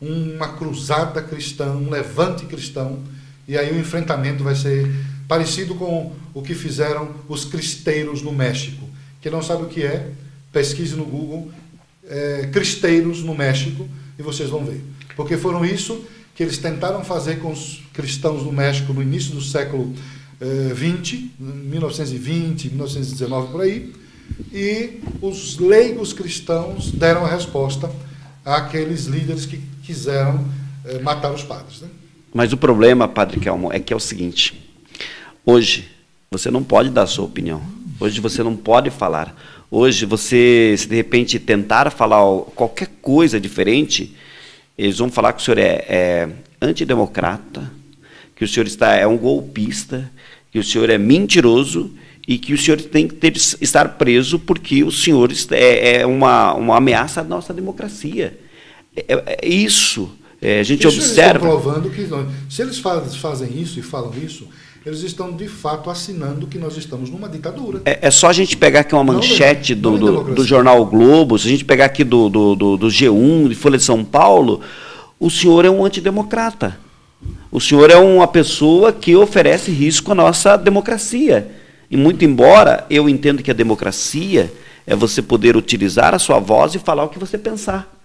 [SPEAKER 2] uma cruzada cristã, um levante cristão, e aí o enfrentamento vai ser parecido com o que fizeram os cristeiros no México. Quem não sabe o que é, pesquise no Google, cristeiros no México, e vocês vão ver. Porque foram isso que eles tentaram fazer com os cristãos no México no início do século 1920, 1919, por aí, e os leigos cristãos deram a resposta àqueles líderes que quiseram matar os padres, né?
[SPEAKER 1] Mas o problema, Padre Kelmo, é que é o seguinte: hoje você não pode dar a sua opinião, hoje você não pode falar, hoje você, se de repente tentar falar qualquer coisa diferente, eles vão falar que o senhor é antidemocrata, que o senhor é um golpista, que o senhor é mentiroso e que o senhor tem que estar preso porque o senhor é uma ameaça à nossa democracia. Isso, a gente observa.
[SPEAKER 2] Eles estão provando que se eles fazem isso e falam isso, eles estão de fato assinando que nós estamos numa ditadura.
[SPEAKER 1] É só a gente pegar aqui uma manchete do jornal o Globo, se a gente pegar aqui do G1, de Folha de São Paulo, o senhor é um antidemocrata. O senhor é uma pessoa que oferece risco à nossa democracia. E muito embora eu entendo que a democracia é você poder utilizar a sua voz e falar o que você pensar.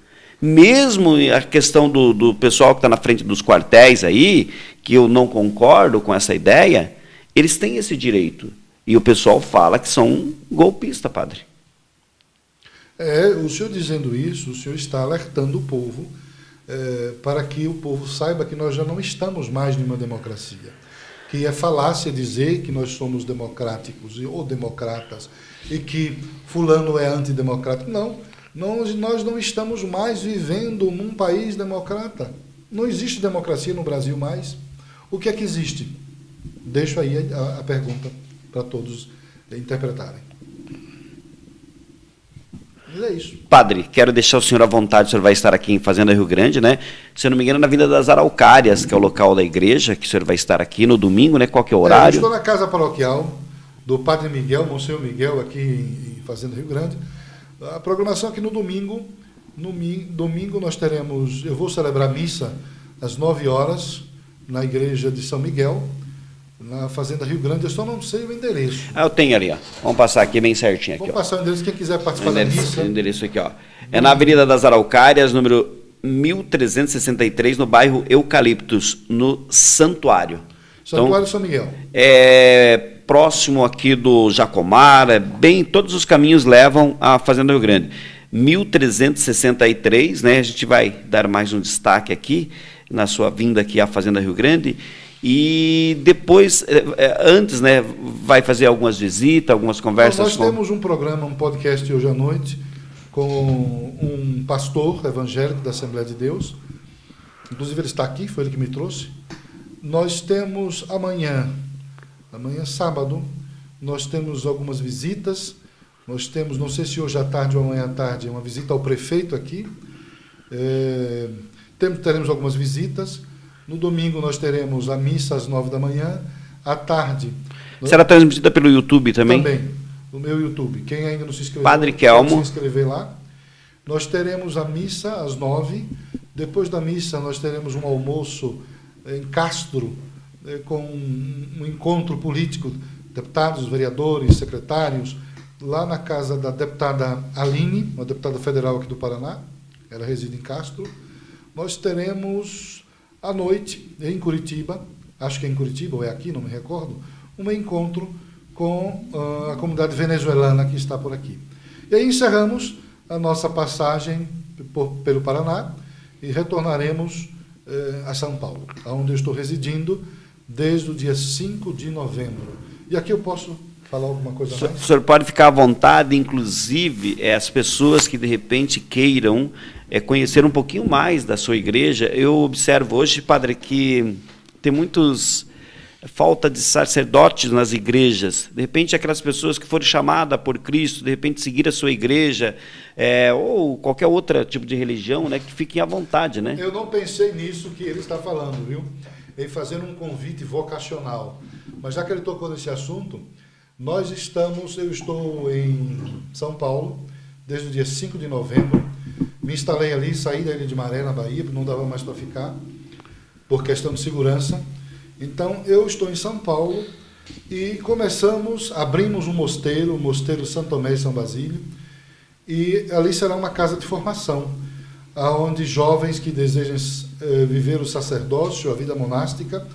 [SPEAKER 1] Mesmo a questão do pessoal que está na frente dos quartéis aí, que eu não concordo com essa ideia, eles têm esse direito. E o pessoal fala que são golpistas, padre.
[SPEAKER 2] O senhor dizendo isso, o senhor está alertando o povo para que o povo saiba que nós já não estamos mais numa democracia. Que é falácia dizer que nós somos democráticos ou democratas e que fulano é antidemocrático. Não, nós não estamos mais vivendo num país democrata. Não existe democracia no Brasil mais. O que é que existe? Deixo aí a pergunta para todos interpretarem. Mas é isso.
[SPEAKER 1] Padre, quero deixar o senhor à vontade, o senhor vai estar aqui em Fazenda Rio Grande, né? Se eu não me engano, na Vinda das Araucárias, que é o local da igreja, que o senhor vai estar aqui no domingo, né? Qual que é o horário?
[SPEAKER 2] Eu estou na casa paroquial do Padre Miguel, Monsenhor Miguel, aqui em Fazenda Rio Grande. A programação aqui no domingo nós teremos, eu vou celebrar missa às 9 horas na igreja de São Miguel, na Fazenda Rio Grande. Eu só não sei o endereço.
[SPEAKER 1] Eu tenho ali, ó. Vamos passar aqui bem certinho.
[SPEAKER 2] Vamos passar o endereço, quem quiser participar da missa.
[SPEAKER 1] O endereço aqui, ó. É na Avenida das Araucárias, número 1363, no bairro Eucaliptus, no Santuário.
[SPEAKER 2] Santuário então, São Miguel.
[SPEAKER 1] Próximo aqui do Jacomar, todos os caminhos levam à Fazenda Rio Grande. 1363, né? A gente vai dar mais um destaque aqui, na sua vinda aqui à Fazenda Rio Grande. E depois, antes, né, vai fazer algumas visitas, algumas conversas.
[SPEAKER 2] Então, nós temos um programa, um podcast hoje à noite, com um pastor evangélico da Assembleia de Deus. Inclusive ele está aqui, foi ele que me trouxe. Nós temos amanhã sábado, nós temos algumas visitas. Nós temos, não sei se hoje à tarde ou amanhã à tarde, uma visita ao prefeito aqui. Teremos algumas visitas. No domingo nós teremos a missa às 9 da manhã. À tarde...
[SPEAKER 1] Será transmitida pelo YouTube também?
[SPEAKER 2] Também, no meu YouTube. Quem ainda não se inscreveu,
[SPEAKER 1] Padre Kelmo,
[SPEAKER 2] pode se inscrever lá. Nós teremos a missa às 9. Depois da missa nós teremos um almoço em Castro, com um encontro político, deputados, vereadores, secretários, lá na casa da deputada Aline, uma deputada federal aqui do Paraná, ela reside em Castro. Nós teremos à noite, em Curitiba, acho que é em Curitiba ou é aqui, não me recordo, um encontro com a comunidade venezuelana que está por aqui. E aí encerramos a nossa passagem pelo Paraná e retornaremos a São Paulo, onde eu estou residindo desde o dia 5 de novembro. E aqui eu posso falar alguma coisa mais?
[SPEAKER 1] O senhor pode ficar à vontade, inclusive, as pessoas que de repente queiram conhecer um pouquinho mais da sua igreja. Eu observo hoje, padre, que tem muitos falta de sacerdotes nas igrejas. De repente, aquelas pessoas que foram chamadas por Cristo, de repente seguir a sua igreja, ou qualquer outro tipo de religião, né, que fiquem à vontade, né?
[SPEAKER 2] Eu não pensei nisso que ele está falando, viu? Em fazer um convite vocacional. Mas já que ele tocou nesse assunto, eu estou em São Paulo desde o dia 5 de novembro. Me instalei ali, saí da Ilha de Maré, na Bahia, porque não dava mais para ficar, por questão de segurança. Então, eu estou em São Paulo e abrimos um mosteiro, o Mosteiro Santo Tomé e São Basílio, e ali será uma casa de formação, onde jovens que desejam viver o sacerdócio, a vida monástica,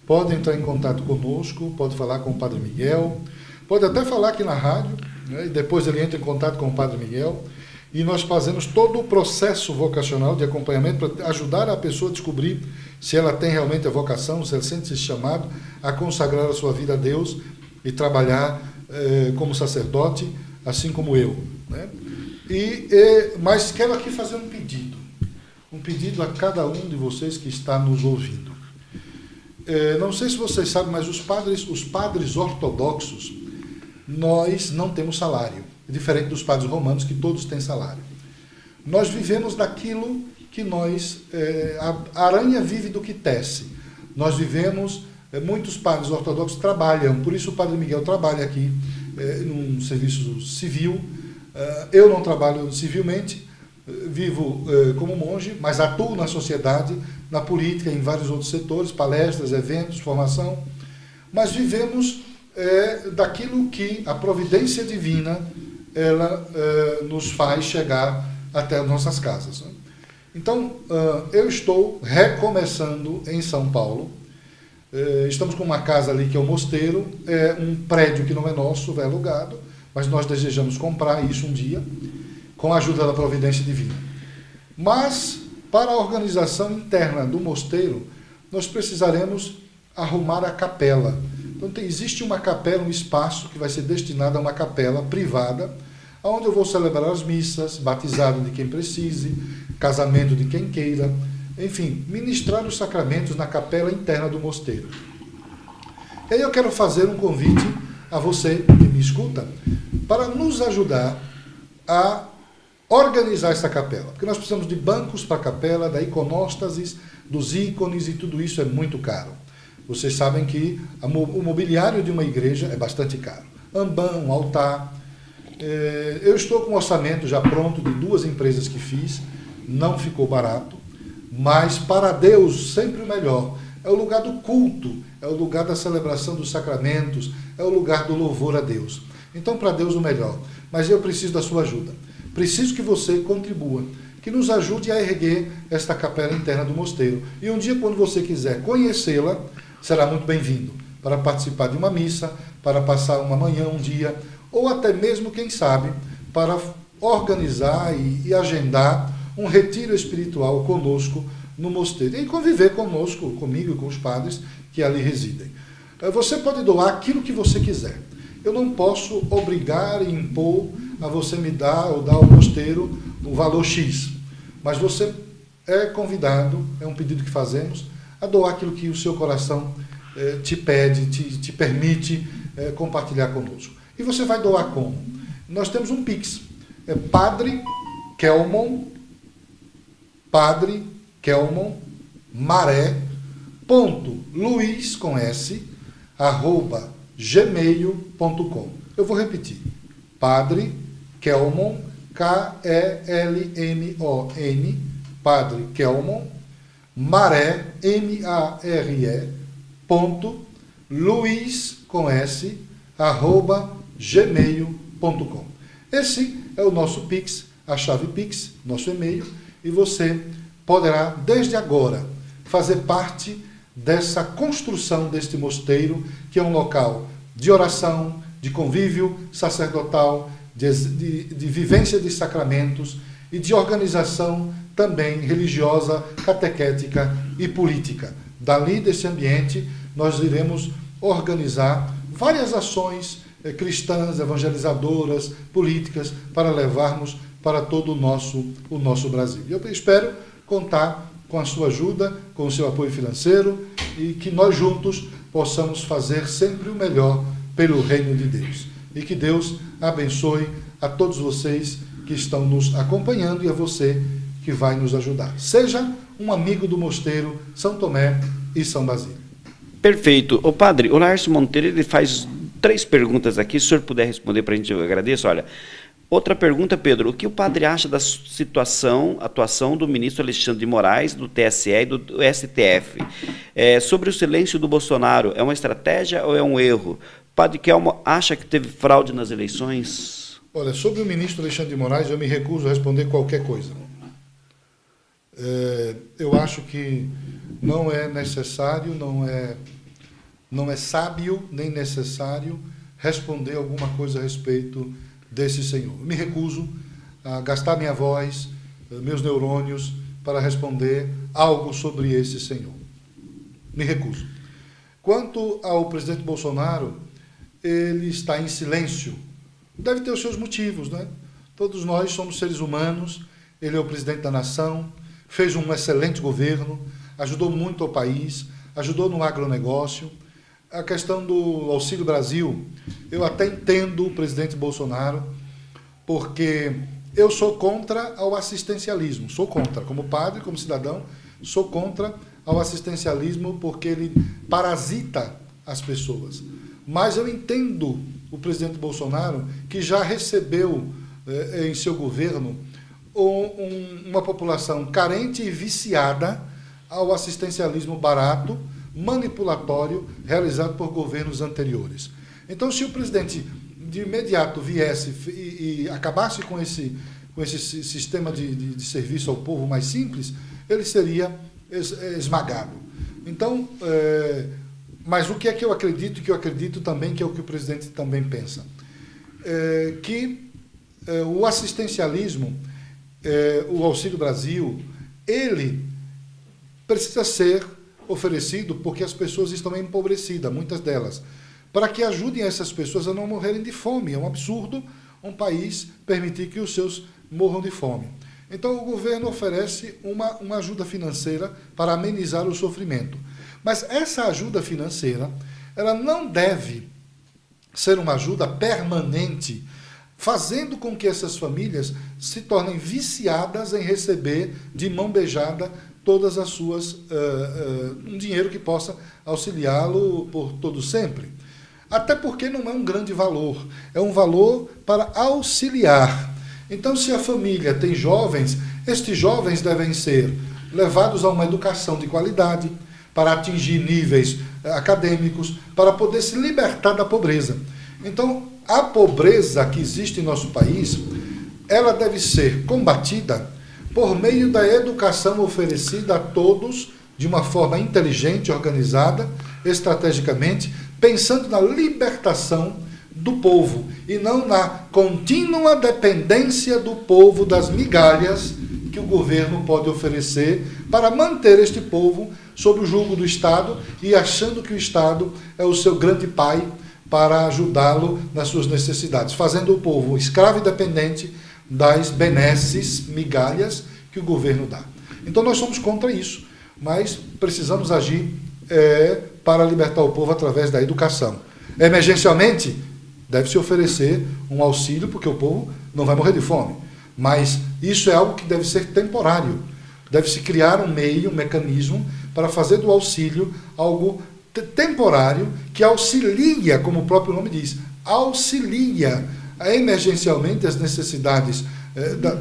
[SPEAKER 2] podem entrar em contato conosco, pode falar com o Padre Miguel, pode até falar aqui na rádio, né, e depois ele entra em contato com o Padre Miguel, e nós fazemos todo o processo vocacional de acompanhamento para ajudar a pessoa a descobrir se ela tem realmente a vocação, se ela sente esse chamado a consagrar a sua vida a Deus e trabalhar como sacerdote, assim como eu, né? Mas quero aqui fazer um pedido a cada um de vocês que está nos ouvindo. Não sei se vocês sabem, mas os padres ortodoxos, nós não temos salário, diferente dos padres romanos, que todos têm salário. Nós vivemos daquilo que a aranha vive do que tece. Nós vivemos, muitos padres ortodoxos trabalham, por isso o Padre Miguel trabalha aqui num serviço civil. Eu não trabalho civilmente, vivo como monge, mas atuo na sociedade, na política, em vários outros setores, palestras, eventos, formação, mas vivemos daquilo que a providência divina ela nos faz chegar até as nossas casas, né? Então, eu estou recomeçando em São Paulo. Estamos com uma casa ali que é o mosteiro, um prédio que não é nosso, é alugado, mas nós desejamos comprar isso um dia, com a ajuda da providência divina. Mas, para a organização interna do mosteiro, nós precisaremos arrumar a capela. Então, existe uma capela, um espaço que vai ser destinado a uma capela privada, onde eu vou celebrar as missas, batizado de quem precise, casamento de quem queira, enfim, ministrar os sacramentos na capela interna do mosteiro. E aí eu quero fazer um convite a você que me escuta, para nos ajudar a organizar essa capela, porque nós precisamos de bancos para a capela, da iconóstasis, dos ícones, e tudo isso é muito caro. Vocês sabem que o mobiliário de uma igreja é bastante caro. Ambã, um altar. Eu estou com um orçamento já pronto de 2 empresas que fiz, não ficou barato, mas para Deus sempre o melhor. É o lugar do culto, é o lugar da celebração dos sacramentos, é o lugar do louvor a Deus. Então, para Deus o melhor. Mas eu preciso da sua ajuda. Preciso que você contribua, que nos ajude a erguer esta capela interna do mosteiro. E um dia, quando você quiser conhecê-la, será muito bem-vindo para participar de uma missa, para passar uma manhã, um dia, ou até mesmo, quem sabe, para organizar e agendar um retiro espiritual conosco no mosteiro e conviver conosco, comigo e com os padres que ali residem. Você pode doar aquilo que você quiser. Eu não posso obrigar e impor a você me dar ou dar ao mosteiro um valor X, mas você é convidado, é um pedido que fazemos, a doar aquilo que o seu coração te pede, te permite compartilhar conosco. E você vai doar como? Nós temos um Pix, Padre Kelmon Maré, Luiz com S, @gmail.com. Eu vou repetir. Padre Kelmon, Kelmon, Padre Kelmon, Maré, MARE, Luiz com S, @gmail.com. basílio.com. Esse é o nosso Pix, a chave Pix, nosso e-mail, e você poderá, desde agora, fazer parte dessa construção deste mosteiro, que é um local de oração, de convívio sacerdotal, de vivência de sacramentos e de organização também religiosa, catequética e política. Dali, desse ambiente, nós iremos organizar várias ações cristãs, evangelizadoras, políticas, para levarmos para todo o nosso Brasil. Eu espero contar com a sua ajuda, com o seu apoio financeiro e que nós juntos possamos fazer sempre o melhor pelo reino de Deus. E que Deus abençoe a todos vocês que estão nos acompanhando e a você que vai nos ajudar. Seja um amigo do Mosteiro São Tomé e São Basílio.
[SPEAKER 1] Perfeito. O padre, o Laércio Monteiro, ele faz 3 perguntas aqui, se o senhor puder responder para a gente, eu agradeço. Olha, outra pergunta, Pedro, o que o padre acha da atuação do ministro Alexandre de Moraes, do TSE e do STF? Sobre o silêncio do Bolsonaro, é uma estratégia ou é um erro? O padre Kelmo acha que teve fraude nas eleições?
[SPEAKER 2] Olha, sobre o ministro Alexandre de Moraes, eu me recuso a responder qualquer coisa. Eu acho que não é necessário, não é sábio nem necessário responder alguma coisa a respeito desse senhor. Eu me recuso a gastar minha voz, meus neurônios, para responder algo sobre esse senhor. Me recuso. Quanto ao presidente Bolsonaro, ele está em silêncio. Deve ter os seus motivos, né? Todos nós somos seres humanos, ele é o presidente da nação, fez um excelente governo, ajudou muito ao país, ajudou no agronegócio. A questão do Auxílio Brasil, eu até entendo o presidente Bolsonaro, porque eu sou contra ao assistencialismo, sou contra, como padre, como cidadão, sou contra ao assistencialismo porque ele parasita as pessoas. Mas eu entendo o presidente Bolsonaro, que já recebeu em seu governo uma população carente e viciada ao assistencialismo barato, manipulatório, realizado por governos anteriores. Então, se o presidente de imediato viesse e acabasse com esse sistema de serviço ao povo mais simples, ele seria esmagado. Então, mas o que é que eu acredito, que eu acredito também que é o que o presidente também pensa? O assistencialismo, o Auxílio Brasil, ele precisa ser oferecido porque as pessoas estão empobrecidas, muitas delas, para que ajudem essas pessoas a não morrerem de fome. É um absurdo um país permitir que os seus morram de fome. Então o governo oferece uma ajuda financeira para amenizar o sofrimento. Mas essa ajuda financeira, ela não deve ser uma ajuda permanente, fazendo com que essas famílias se tornem viciadas em receber de mão beijada todas as suas um dinheiro que possa auxiliá-lo por todo sempre. Até porque não é um grande valor, é um valor para auxiliar. Então, se a família tem jovens, estes jovens devem ser levados a uma educação de qualidade, para atingir níveis acadêmicos, para poder se libertar da pobreza. Então, a pobreza que existe em nosso país, ela deve ser combatida por meio da educação oferecida a todos de uma forma inteligente, organizada, estrategicamente, pensando na libertação do povo e não na contínua dependência do povo das migalhas que o governo pode oferecer para manter este povo sob o jugo do Estado e achando que o Estado é o seu grande pai para ajudá-lo nas suas necessidades, fazendo o povo escravo e dependente das benesses, migalhas que o governo dá. Então nós somos contra isso, mas precisamos agir para libertar o povo através da educação. Emergencialmente, deve-se oferecer um auxílio, porque o povo não vai morrer de fome. Mas isso é algo que deve ser temporário. Deve-se criar um meio, um mecanismo, para fazer do auxílio algo temporário, que auxilia, como o próprio nome diz, auxilia emergencialmente as necessidades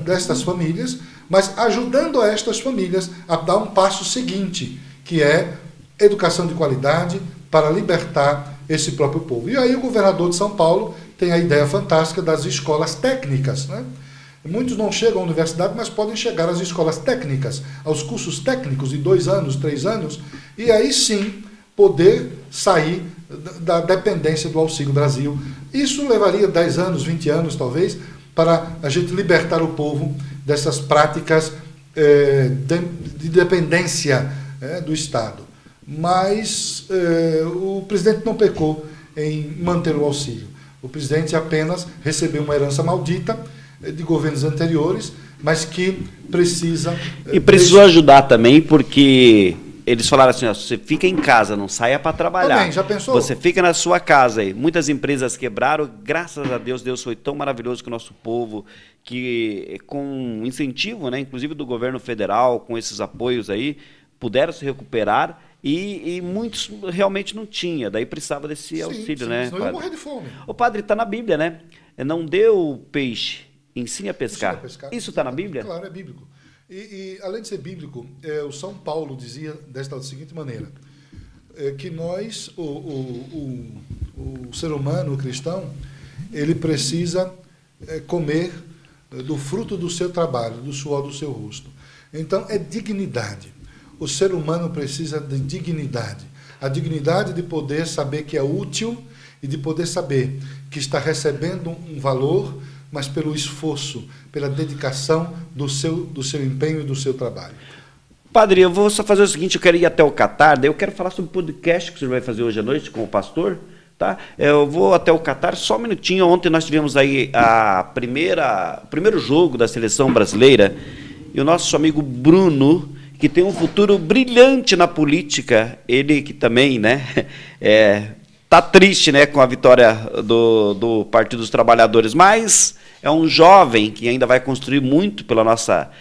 [SPEAKER 2] destas famílias, mas ajudando a estas famílias a dar um passo seguinte, que é educação de qualidade para libertar esse próprio povo. E aí o governador de São Paulo, tem a ideia fantástica das escolas técnicas, né? Muitos não chegam à universidade, mas podem chegar às escolas técnicas, aos cursos técnicos de 2 anos, 3 anos, e aí sim poder sair da dependência do Auxílio Brasil. Isso levaria 10 anos, 20 anos talvez, para a gente libertar o povo dessas práticas de dependência do Estado. Mas o presidente não pecou em manter o auxílio. O presidente apenas recebeu uma herança maldita de governos anteriores, mas que precisa...
[SPEAKER 1] E precisou ajudar também, porque eles falaram assim, ó, você fica em casa, não saia para trabalhar.
[SPEAKER 2] Também, já pensou?
[SPEAKER 1] Você fica na sua casa aí. Muitas empresas quebraram, graças a Deus, Deus foi tão maravilhoso com o nosso povo, que com incentivo, né, inclusive do governo federal, com esses apoios aí, puderam se recuperar e muitos realmente não tinha, daí precisava desse auxílio, né?
[SPEAKER 2] Senão ia morrer de fome.
[SPEAKER 1] O padre, está na Bíblia, né? Não deu peixe, ensine a pescar. Isso está na Bíblia?
[SPEAKER 2] Claro, é bíblico. E além de ser bíblico, o São Paulo dizia desta seguinte maneira, que nós, o ser humano, o cristão, ele precisa comer do fruto do seu trabalho, do suor do seu rosto. Então, é dignidade. O ser humano precisa de dignidade. A dignidade de poder saber que é útil e de poder saber que está recebendo um valor, mas pelo esforço, pela dedicação do seu empenho e do seu trabalho.
[SPEAKER 1] Padre, eu vou só fazer o seguinte, eu quero ir até o Catar, daí eu quero falar sobre o podcast que o senhor vai fazer hoje à noite com o pastor, tá? Eu vou até o Catar, só um minutinho. Ontem nós tivemos aí o primeiro jogo da seleção brasileira, e o nosso amigo Bruno, que tem um futuro brilhante na política, ele que também, né, tá triste, né, com a vitória do Partido dos Trabalhadores, mas é um jovem que ainda vai construir muito pela nossa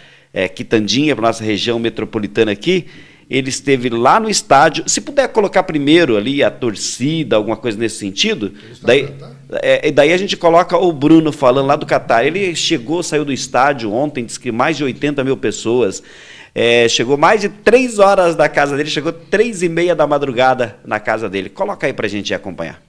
[SPEAKER 1] Quitandinha, pela nossa região metropolitana aqui. Ele esteve lá no estádio, se puder colocar primeiro ali a torcida, alguma coisa nesse sentido, daí a gente coloca o Bruno falando lá do Catar. Ele saiu do estádio ontem, disse que mais de 80 mil pessoas, chegou mais de 3 horas da casa dele, chegou 3h30 da madrugada na casa dele. Coloca aí pra gente acompanhar.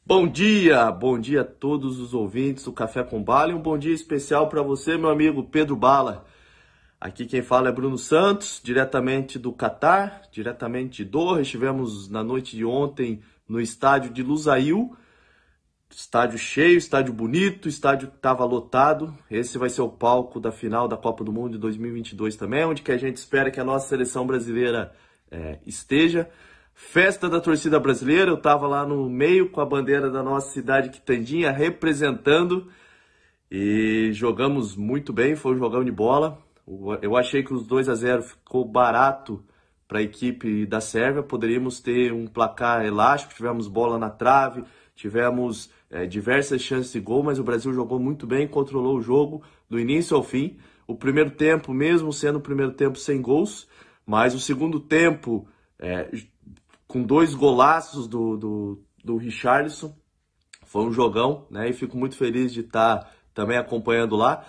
[SPEAKER 6] Bom dia a todos os ouvintes do Café com Bala, e um bom dia especial para você, meu amigo Pedro Bala. Aqui quem fala é Bruno Santos, diretamente do Catar, diretamente de Doha. Estivemos na noite de ontem no estádio de Lusail, estádio cheio, estádio bonito, estádio que estava lotado. Esse vai ser o palco da final da Copa do Mundo de 2022 também, onde que a gente espera que a nossa seleção brasileira esteja. Festa da torcida brasileira, eu estava lá no meio com a bandeira da nossa cidade Quitandinha, representando, e jogamos muito bem, foi um jogão de bola. Eu achei que os 2-0 ficou barato para a equipe da Sérvia, poderíamos ter um placar elástico, tivemos bola na trave, tivemos diversas chances de gol, mas o Brasil jogou muito bem, controlou o jogo do início ao fim. O primeiro tempo, mesmo sendo o primeiro tempo sem gols, mas o segundo tempo, com 2 golaços do Richarlison, foi um jogão, né? E fico muito feliz de estar também acompanhando lá.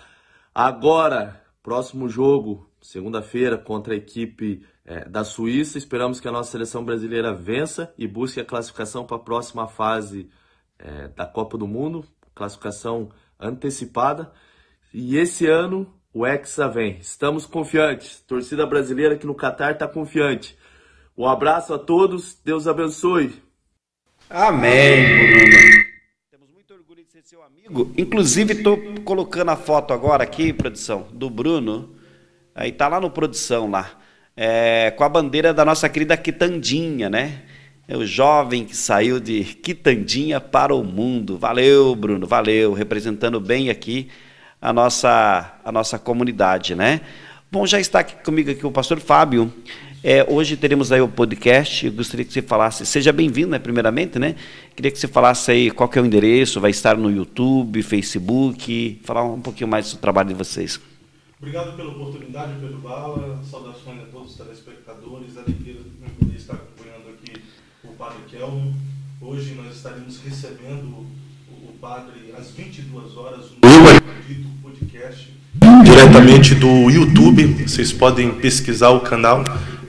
[SPEAKER 6] Agora, próximo jogo, segunda-feira, contra a equipe da Suíça. Esperamos que a nossa seleção brasileira vença e busque a classificação para a próxima fase da Copa do Mundo, classificação antecipada. E esse ano o Hexa vem. Estamos confiantes. Torcida brasileira aqui no Catar está confiante. Um abraço a todos. Deus abençoe.
[SPEAKER 1] Amém, Bruno. Temos muito orgulho de ser seu amigo. Inclusive, estou colocando a foto agora aqui, produção, do Bruno. Aí tá lá no produção, lá. Com a bandeira da nossa querida Quitandinha, né? É o jovem que saiu de Quitandinha para o mundo. Valeu, Bruno, valeu. Representando bem aqui a nossa comunidade, né? Bom, já está aqui comigo aqui o pastor Fábio. Hoje teremos aí o podcast. Eu gostaria que você falasse, seja bem-vindo, né, primeiramente, né? Queria que você falasse aí qual que é o endereço, vai estar no YouTube, Facebook, falar um pouquinho mais do trabalho de vocês.
[SPEAKER 7] Obrigado pela oportunidade, Pedro Bala. Saudações a todos os telespectadores. Alegria de poder estar acompanhando aqui o Padre Kelmo. Hoje nós estaremos recebendo o Padre às 22 horas no Eu Acredito podcast, diretamente do YouTube. Vocês podem pesquisar o canal,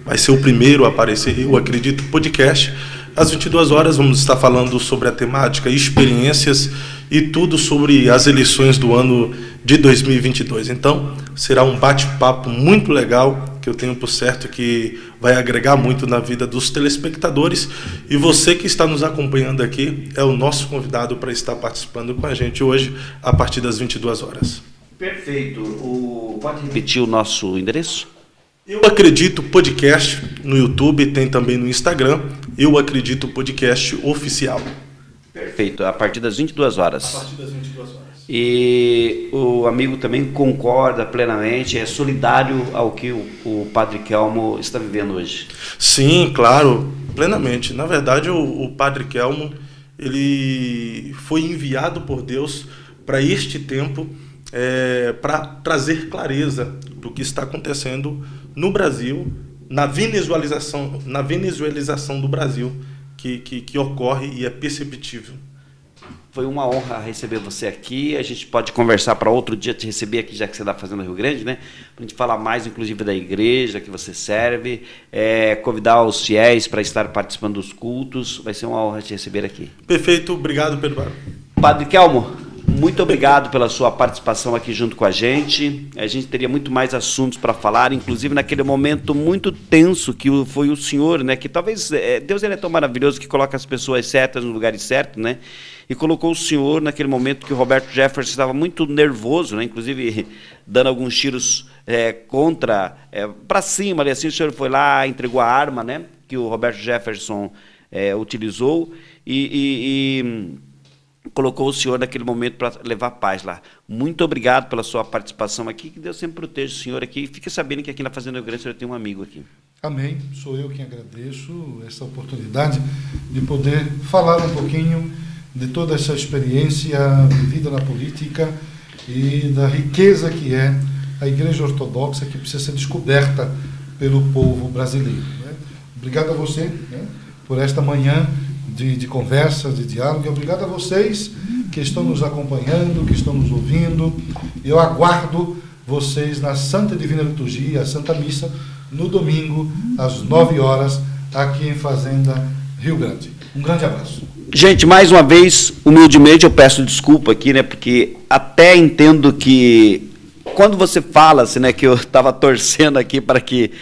[SPEAKER 7] vai ser o primeiro a aparecer, Eu Acredito podcast. Às 22 horas vamos estar falando sobre a temática experiências e tudo sobre as eleições do ano de 2022. Então, será um bate-papo muito legal, que eu tenho por certo que vai agregar muito na vida dos telespectadores. E você que está nos acompanhando aqui é o nosso convidado para estar participando com a gente hoje, a partir das 22 horas.
[SPEAKER 1] Perfeito. Pode repetir o nosso endereço?
[SPEAKER 7] Eu Acredito Podcast no YouTube, tem também no Instagram, Eu Acredito Podcast Oficial.
[SPEAKER 1] Perfeito, a partir das 22 horas.
[SPEAKER 7] A partir das 22 horas.
[SPEAKER 1] E o amigo também concorda plenamente, é solidário ao que o Padre Kelmo está vivendo hoje.
[SPEAKER 7] Sim, claro, plenamente. Na verdade, o Padre Kelmo, ele foi enviado por Deus para este tempo, para trazer clareza do que está acontecendo no Brasil, na venezuelização do Brasil, que ocorre e é perceptível.
[SPEAKER 1] Foi uma honra receber você aqui. A gente pode conversar para outro dia te receber aqui, já que você está fazendo no Rio Grande, né? Para a gente falar mais, inclusive, da igreja que você serve, convidar os fiéis para estar participando dos cultos. Vai ser uma honra te receber aqui.
[SPEAKER 7] Perfeito, obrigado, Pedro Bala.
[SPEAKER 1] Padre Kelmo, muito obrigado pela sua participação aqui junto com a gente. A gente teria muito mais assuntos para falar, inclusive naquele momento muito tenso que foi o senhor, né? Que talvez Deus, ele é tão maravilhoso que coloca as pessoas certas nos lugares certos, né? E colocou o senhor naquele momento que o Roberto Jefferson estava muito nervoso, né? Inclusive dando alguns tiros para cima, ali, assim, o senhor foi lá, entregou a arma, né? Que o Roberto Jefferson utilizou e colocou o senhor naquele momento para levar paz lá. Muito obrigado pela sua participação aqui, que Deus sempre proteja o senhor aqui. Fique sabendo que aqui na Fazenda Rio Grande o senhor tem um amigo aqui.
[SPEAKER 2] Amém. Sou eu quem agradeço essa oportunidade de poder falar um pouquinho de toda essa experiência vivida na política e da riqueza que é a Igreja Ortodoxa, que precisa ser descoberta pelo povo brasileiro, né? Obrigado a você, né, por esta manhã de conversa, de diálogo, e obrigado a vocês que estão nos acompanhando, que estão nos ouvindo. Eu aguardo vocês na Santa Divina Liturgia, a Santa Missa, no domingo, às 9 horas, aqui em Fazenda Rio Grande. Um grande abraço.
[SPEAKER 1] Gente, mais uma vez, humildemente, eu peço desculpa aqui, né, porque até entendo que quando você fala, assim, né, que eu estava torcendo aqui para que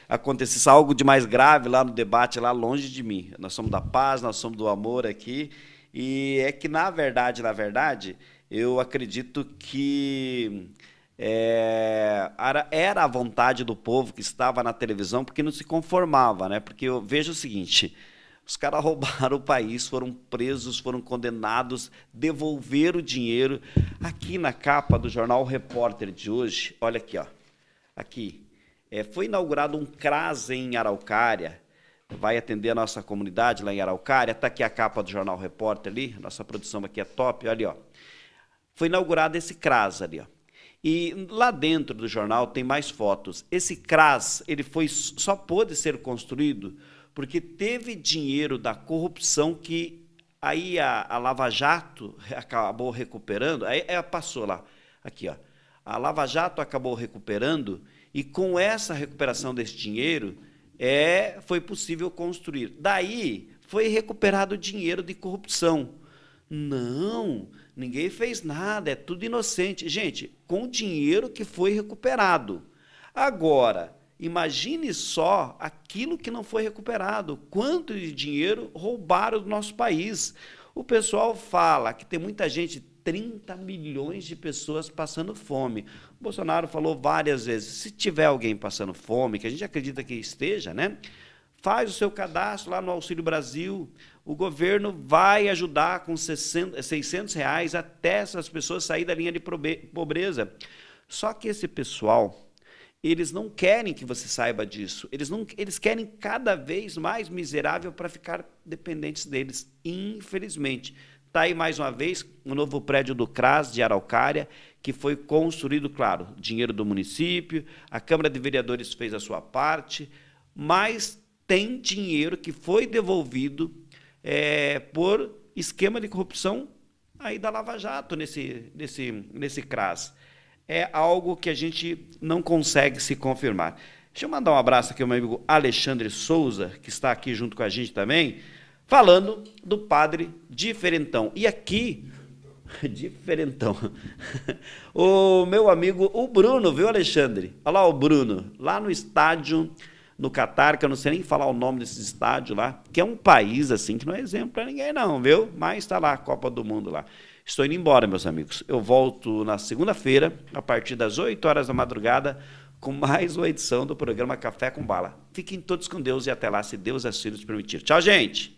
[SPEAKER 1] acontecesse algo de mais grave lá no debate, lá longe de mim. Nós somos da paz, nós somos do amor aqui, E é que, na verdade, eu acredito que era a vontade do povo que estava na televisão, porque não se conformava, né? Porque eu vejo o seguinte, os caras roubaram o país, foram presos, foram condenados, devolveram o dinheiro. Aqui na capa do jornal O Repórter de hoje, olha aqui, ó. Aqui, foi inaugurado um CRAS em Araucária, vai atender a nossa comunidade lá em Araucária. Está aqui a capa do jornal O Repórter ali, nossa produção aqui é top, olha ali, ó. Foi inaugurado esse CRAS ali, ó. E lá dentro do jornal tem mais fotos. Esse CRAS, ele só pôde ser construído porque teve dinheiro da corrupção que aí a Lava Jato acabou recuperando. Aí passou lá, aqui, ó. A Lava Jato acabou recuperando e com essa recuperação desse dinheiro foi possível construir. Daí foi recuperado o dinheiro de corrupção. Não, ninguém fez nada, é tudo inocente. Gente, com o dinheiro que foi recuperado. Agora, imagine só aquilo que não foi recuperado. Quanto de dinheiro roubaram do nosso país. O pessoal fala que tem muita gente, 30 milhões de pessoas passando fome. O Bolsonaro falou várias vezes, se tiver alguém passando fome, que a gente acredita que esteja, né? Faz o seu cadastro lá no Auxílio Brasil, o governo vai ajudar com R$600 até essas pessoas saírem da linha de pobreza. Só que esse pessoal, eles não querem que você saiba disso, eles querem cada vez mais miserável para ficar dependentes deles, infelizmente. Está aí mais uma vez o novo prédio do CRAS de Araucária, que foi construído, claro, dinheiro do município, a Câmara de Vereadores fez a sua parte, mas tem dinheiro que foi devolvido por esquema de corrupção aí da Lava Jato nesse CRAS. É algo que a gente não consegue se confirmar. Deixa eu mandar um abraço aqui ao meu amigo Alexandre Souza, que está aqui junto com a gente também, falando do padre diferentão. E aqui, diferentão, o meu amigo, o Bruno, viu, Alexandre? Olha lá o Bruno, lá no estádio, no Catar, que eu não sei nem falar o nome desse estádio lá, que é um país assim, que não é exemplo para ninguém não, viu? Mas está lá a Copa do Mundo lá. Estou indo embora, meus amigos. Eu volto na segunda-feira, a partir das 8 horas da madrugada, com mais uma edição do programa Café com Bala. Fiquem todos com Deus e até lá, se Deus assim nos permitir. Tchau, gente!